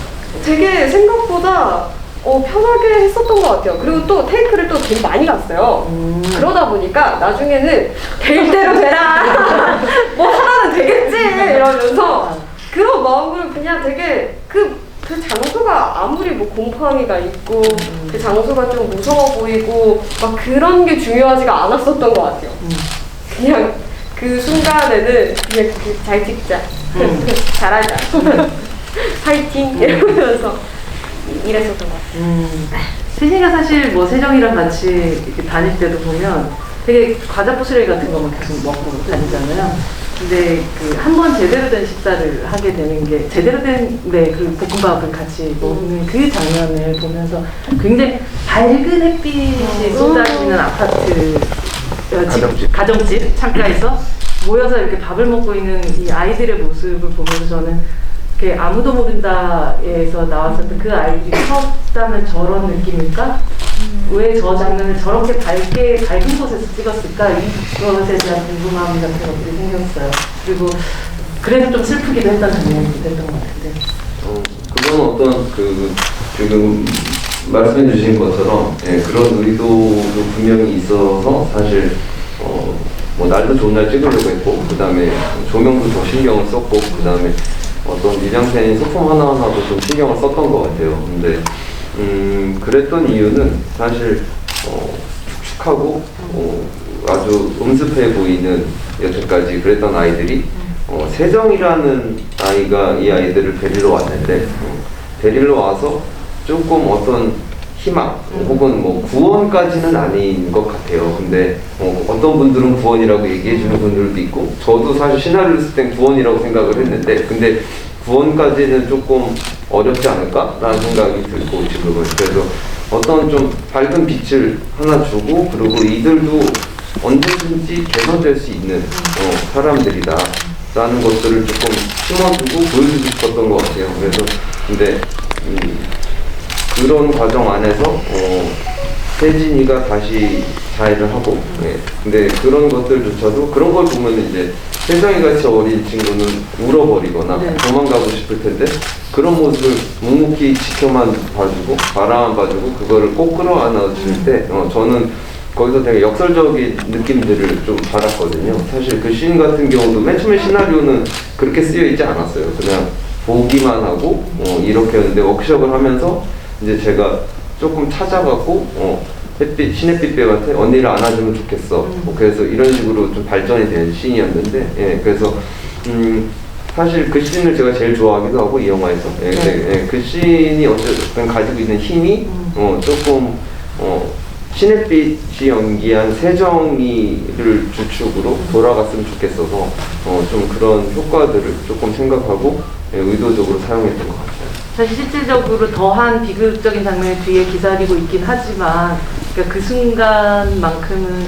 D: 되게 생각보다 편하게 했었던 것 같아요. 그리고 또 테이크를 또 되게 많이 갔어요. 그러다 보니까 나중에는 될 대로 되라. 뭐 하나는 되겠지 이러면서 그런 마음으로 그냥 되게 그 장소가 아무리 뭐 곰팡이가 있고 그 장소가 좀 무서워 보이고 막 그런 게 중요하지가 않았었던 것 같아요. 그냥 그 순간에는 그냥 잘 찍자, 잘하자, 파이팅 이러면서 이랬었던 것 같아요.
A: 세진이가 사실 뭐 세정이랑 같이 이렇게 다닐 때도 보면 되게 과자 부스러기 같은 거만 계속 먹고 다니잖아요. 근데 그 한 번 제대로 된 식사를 하게 되는 게 제대로 된 그 볶음밥을 같이 먹는 그 장면을 보면서 굉장히 밝은 햇빛이 쏟아지는 아파트 가정집 창가에서 모여서 이렇게 밥을 먹고 있는 이 아이들의 모습을 보면서 저는 이렇게 아무도 모른다에서 나왔었던 그 아이들이 컸다면 저런 느낌일까? 왜 저 장면을 저렇게 밝은 곳에서 찍었을까? 이것에 대한 궁금함 같은 것들이 생겼어요. 그리고 그래서 좀 슬프기도 했던 장면이 됐던 것 같은데.
B: 그건 어떤 지금 말씀해 주신 것처럼 그런 의도도 분명히 있어서 사실 뭐 날도 좋은 날 찍으려고 했고 그 다음에 조명도 더 신경을 썼고 그 다음에 어떤 미장센인 소품 하나하나도 좀 신경을 썼던 것 같아요. 근데 그랬던 이유는 사실 축축하고 아주 음습해 보이는 여태까지 그랬던 아이들이 세정이라는 아이가 이 아이들을 데리러 왔는데 데리러 와서 조금 어떤 희망 혹은 뭐 구원까지는 아닌 것 같아요. 근데 어떤 분들은 구원이라고 얘기해 주는 분들도 있고 저도 사실 시나리오를 쓸 땐 구원이라고 생각을 했는데 근데 구원까지는 조금 어렵지 않을까라는 생각이 들고 지금은 그래서 어떤 좀 밝은 빛을 하나 주고 그리고 이들도 언제든지 개선될 수 있는 사람들이다 라는 것들을 조금 심어주고 보여주고 싶었던 것 같아요. 그래서 근데 그런 과정 안에서 세진이가 다시 자해를 하고 근데 그런 것들조차도 그런 걸 보면 이제 세정이 같이 어린 친구는 울어버리거나 도망가고 싶을 텐데 그런 모습을 묵묵히 지켜만 봐주고 바라만 봐주고 그거를 꼭 끌어안아 줄 때 저는 거기서 되게 역설적인 느낌들을 좀 받았거든요. 사실 그 씬 같은 경우도 맨 처음에 시나리오는 그렇게 쓰여 있지 않았어요. 그냥 보기만 하고 이렇게 했는데 워크숍을 하면서 이제 제가 조금 찾아가고 신햇빛 배우한테 언니를 안아주면 좋겠어. 그래서 이런 식으로 좀 발전이 된 씬이었는데 그래서 사실 그 씬을 제가 제일 좋아하기도 하고 이 영화에서 그 씬이 어쨌든 가지고 있는 힘이 조금 신햇빛이 연기한 세정이를 주축으로 돌아갔으면 좋겠어서 좀 그런 효과들을 조금 생각하고 의도적으로 사용했던 것 같아요.
A: 사실 실질적으로 더한 비극적인 장면이 뒤에 기다리고 있긴 하지만 그러니까 그 순간만큼은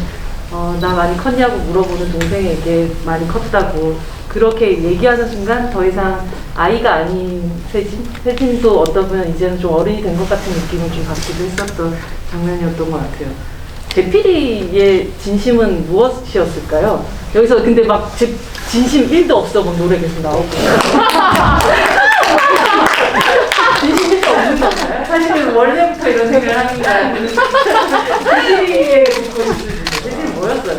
A: 나 많이 컸냐고 물어보는 동생에게 많이 컸다고 그렇게 얘기하는 순간 더 이상 아이가 아닌 세진도 어떤 보면 이제는 좀 어른이 된 것 같은 느낌을 좀 받기도 했었던 장면이었던 것 같아요. 대필이의 진심은 무엇이었을까요? 여기서 근데 막 진심 1도 없어 막 노래 계속 나오고 진심 1도 없는 건가요? 사실은 원래부터 이런 생각을 하는 거 아니에요? 대필이의 듣고 싶은데 대필이 뭐였어요?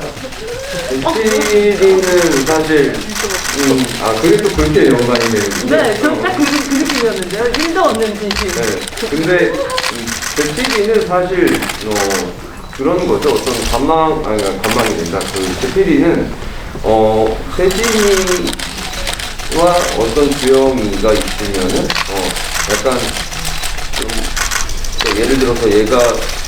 B: 대필이는 사실 그게 또 그렇게 연관이 되는데
A: 네, 딱 그 느낌이었는데요. 1도 없는 진심.
B: 네, 근데 대필이는 사실 그런 거죠. 어떤 관망이 된다. 그 대필이는 세진이와 어떤 주영이가 있으면은 약간 좀 예를 들어서 얘가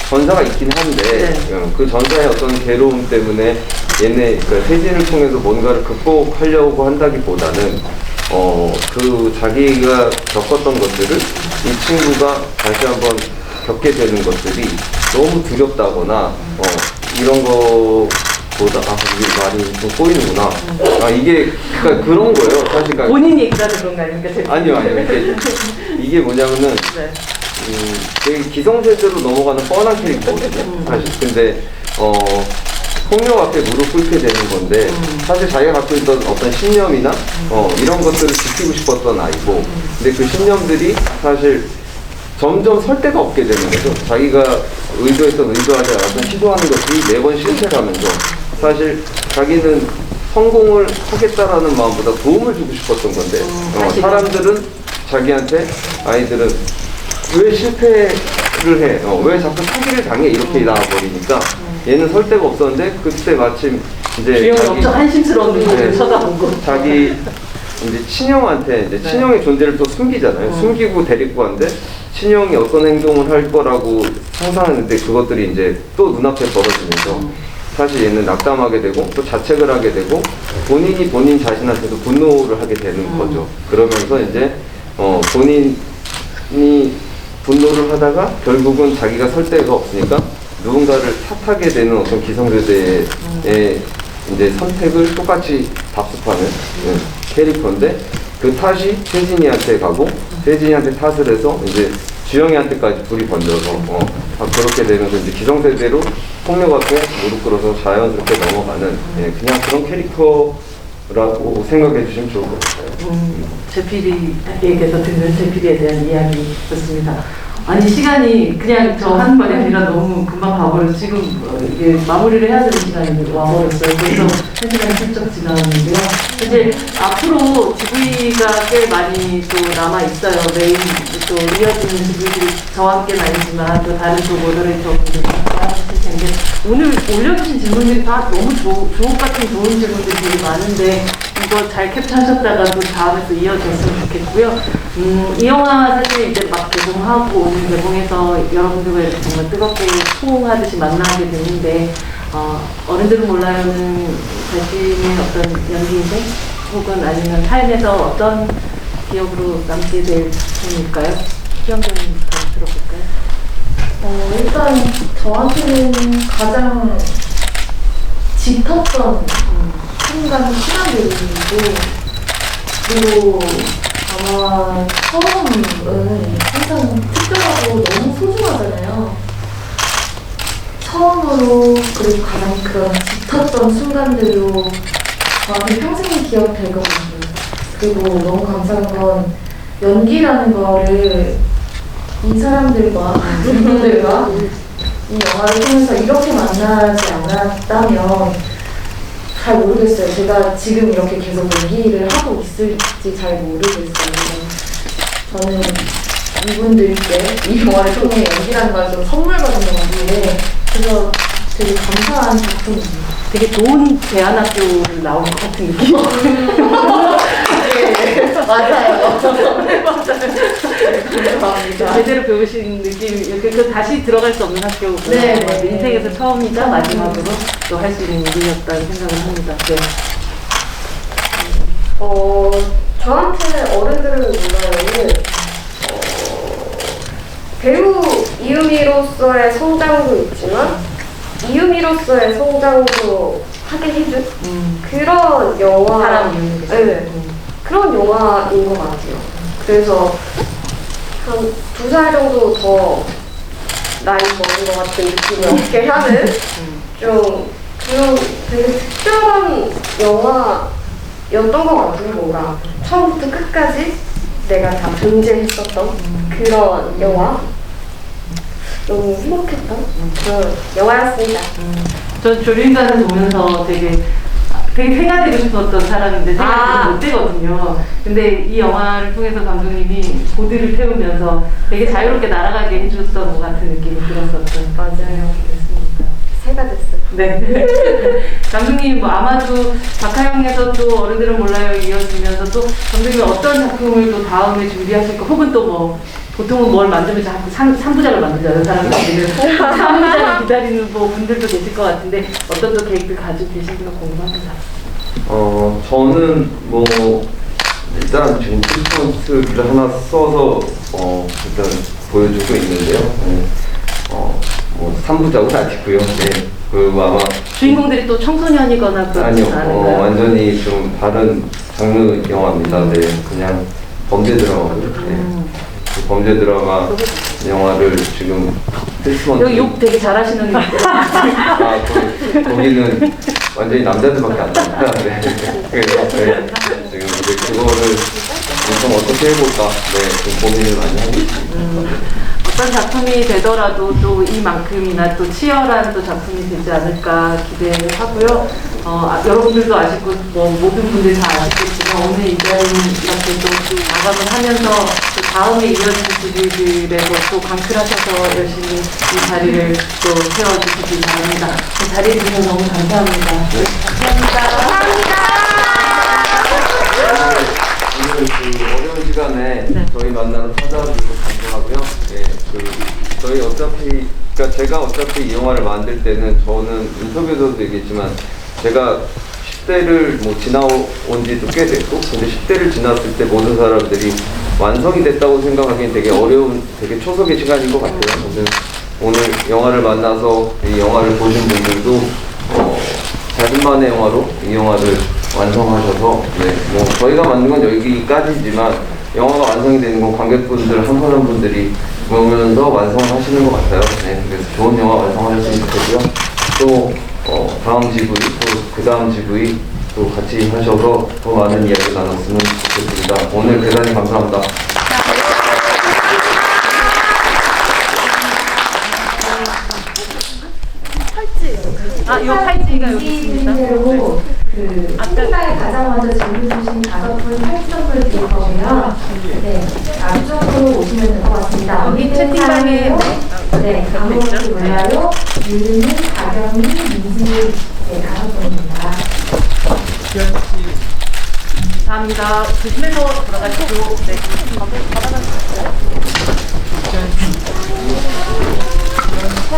B: 전사가 있긴 한데 그 전사의 어떤 괴로움 때문에 그 세진을 통해서 뭔가를 극복하려고 한다기보다는 그 자기가 겪었던 것들을 이 친구가 다시 한번 겪게 되는 것들이 너무 두렵다거나 이런 거보다 이게 말이 좀 꼬이는구나. 이게 그러니까 그런 거예요. 사실 그러니까
A: 본인 얘기라서 그런 거 아닙니까?
B: 아니요. 이게 뭐냐면은 되게 기성세대로 넘어가는 뻔한 캐릭터거든요. 사실 근데 폭력 앞에 무릎 꿇게 되는 건데 사실 자기가 갖고 있던 어떤 신념이나 이런 것들을 지키고 싶었던 아이고 근데 그 신념들이 사실 점점 설 데가 없게 되는 거죠. 자기가 의도했던 의도하지 않았던 시도하는 것이 매번 실패를 하면서 사실 자기는 성공을 하겠다라는 마음보다 도움을 주고 싶었던 건데 사람들은 자기한테 아이들은 왜 실패를 해? 왜 자꾸 사기를 당해? 이렇게 나와버리니까 얘는 설 데가 없었는데 그때 마침 이제
A: 주영이 엄청 한심스러운 눈으로
B: 네.
A: 쳐다보고
B: 자기 이제 친형한테 이제 친형의 존재를 또 숨기잖아요. 숨기고 데리고 왔는데 친형이 어떤 행동을 할 거라고 상상했는데 그것들이 이제 또 눈앞에 벌어지면서 사실 얘는 낙담하게 되고 또 자책을 하게 되고 본인이 본인 자신한테도 분노를 하게 되는 거죠. 그러면서 이제 본인이 분노를 하다가 결국은 자기가 설 데가 없으니까 누군가를 탓하게 되는 어떤 기성세대의 이제 선택을 똑같이 답습하는 캐릭터인데 그 탓이 세진이한테 가고 세진이한테 탓을 해서 이제 주영이한테까지 불이 번져서 그렇게 되면서 이제 기성세대로 폭력 앞에 무릎 꿇어서 자연스럽게 넘어가는 그냥 그런 캐릭터라고 생각해 주시면 좋을 것 같아요.
A: 제피디에게서 듣는 제피디에 대한 이야기였습니다. 아니 시간이 그냥 저 하는 말이 아니라 너무 금방 가버려서 지금 이게 마무리를 해야 되는 시간이 와버렸어요. 그래서 1시간이 훌쩍 지나갔는데요. 사실 앞으로 GV가 꽤 많이 또 남아있어요. 내일 또 이어지는 GV들이 저와 함께는 아니지만 또 다른 또 모더레이터분들이 하실 텐데 오늘 올려주신 질문들이 다 너무 주옥 같은 좋은 질문들이 되게 많은데 이거 잘 캡처하셨다가 또 다음에 또 이어졌으면 좋겠고요. 이 영화 사실 이제 막 개봉하고 오늘 개봉해서 여러분들과 이렇게 정말 뜨겁게 호응하듯이 만나게 됐는데 어른들은 몰라요는 자신의 어떤 연기 인생 혹은 아니면 삶에서 어떤 기억으로 남게 될 작품일까요? 희영전부터 들어볼까요?
C: 일단 저한테는 가장 짙었던 순간 시간들이고 그리고 아마 처음은 항상 특별하고 너무 소중하잖아요. 처음으로 그리고 가장 그런 짙었던 순간들로 저한테 평생 기억될 것 같아요. 그리고 너무 감사한 건 연기라는 거를 이 사람들과 이분들과 이 영화를 통해서 이렇게 만나지 않았다면 잘 모르겠어요. 제가 지금 이렇게 계속 연기를 하고 있을지 잘 모르겠어요. 저는 이분들께 이 영화를 통해 연기라는 걸 좀 선물 받은 것 같은데 그래서 되게 감사한 작품입니다.
A: 되게 좋은 대안학교를 나온 것 같은 느낌.
C: 네, 맞아요.
A: 감사합니다. 제대로 배우신 느낌, 그 다시 들어갈 수 없는 학교구나.
C: 네, 네.
A: 인생에서 처음이자 마지막으로 또 할 수 있는 일이었다는 생각을 합니다. 네.
D: 저한테 어른들은 몰라요는 배우 이유미로서의 성장도 있지만 이유미로서의 성장도 하게 해준 그런 영화.
A: 사람 이유미.
D: 네. 그런 영화인 것 같아요. 그래서 한 2살 정도 더 나이 먹은 것 같은 느낌을 얻게 하는 좀 그런 되게 특별한 영화였던 것 같아요. 뭔가 처음부터 끝까지 내가 다 존재했었던 그런 영화. 너무 행복했던 그런 영화였습니다.
A: 전 조류인간을 보면서 되게 새가 되고 싶었던 사람인데 새가 못 되거든요. 근데 이 영화를 통해서 감독님이 보드를 태우면서 되게 자유롭게 날아가게 해줬던 것 같은 느낌이 들었었던
D: 맞아요.
A: 그랬습니다.
D: 새가 됐어요.
A: 네. 감독님 뭐 아마도 박하영에서 또 어른들은 몰라요 이어지면서 또 감독님이 어떤 작품을 또 다음에 준비하실까 혹은 또 뭐 보통은 뭘 만들면 자꾸 3부작을 만들잖아요. 사람들은 3부작을 기다리는 뭐 분들도 계실 것 같은데 어떤 또 계획들 가지고 계신지가 궁금합니다.
B: 저는 뭐 일단 지금 크리스마스를 하나 써서 일단 보여주고 있는데요. 뭐 3부작은 아니고요. 네. 그리고 아마
A: 주인공들이 또 청소년이거나 그렇지 않을까요?
B: 완전히 좀 다른 장르 영화입니다. 네, 그냥 범죄 드라마고요. 네. 그 범죄 드라마 영화를 지금 크리스마스
A: 여기 욕 되게 잘하시는 분.
B: 거기는 완전히 남자들밖에 안 나옵니다. 네. 그래서 지금 이제 그거를 좀 어떻게 해볼까 좀 고민을 많이 하고 있습니다.
A: 어떤 작품이 되더라도 또 이만큼이나 또 치열한 또 작품이 되지 않을까 기대하고요. 여러분들도 아시고 뭐 모든 분들이 다 아시겠지만 오늘 이 자리는 이렇게 또 마감을 하면서 또 다음에 이어질 주제들에도 또 강클하셔서 열심히 이 자리를 또 채워주시기 바랍니다. 자리해 주셔서 너무 감사합니다.
B: 오늘 그 어려운 시간에
A: 네.
B: 저희 만나서 찾아와주셔서 감사하고요. 예, 저희 어차피, 그러니까 제가 어차피 이 영화를 만들 때는 저는 인터뷰에서도 얘기했지만 제가 10대를 뭐 지나온 지도 꽤 됐고, 근데 10대를 지났을 때 모든 사람들이 완성이 됐다고 생각하기엔 되게 어려운, 되게 초석의 시간인 것 같아요. 저는 오늘 영화를 만나서 이 영화를 보신 분들도 자신만의 영화로 이 영화를 완성하셔서, 네, 뭐 저희가 만든 건 여기까지지만 영화가 완성이 되는 건 관객분들 한 분 한 분들이 보면서 완성을 하시는 것 같아요. 네, 그래서 좋은 영화 완성하셨으면 좋겠고요. 또 다음 GV, 또 그 다음 GV 또 같이 하셔서 더 많은 이야기 나눴으면 좋겠습니다. 오늘 대단히 감사합니다.
A: 이 팔찌가 여기 있습니다.
C: 대로 그 채팅방에 가장 먼저 질문 주신 5분 팔찌선물 드릴 거고요. 네, 앞쪽으로 오시면 될 것 같습니다.
A: 여기 채팅방에
C: 네, 아무것도 몰라요. 유는 가경이 민진이 네, 5분입니다.
A: 감사합니다. 조심해서 돌아가시죠. 네.
C: 자,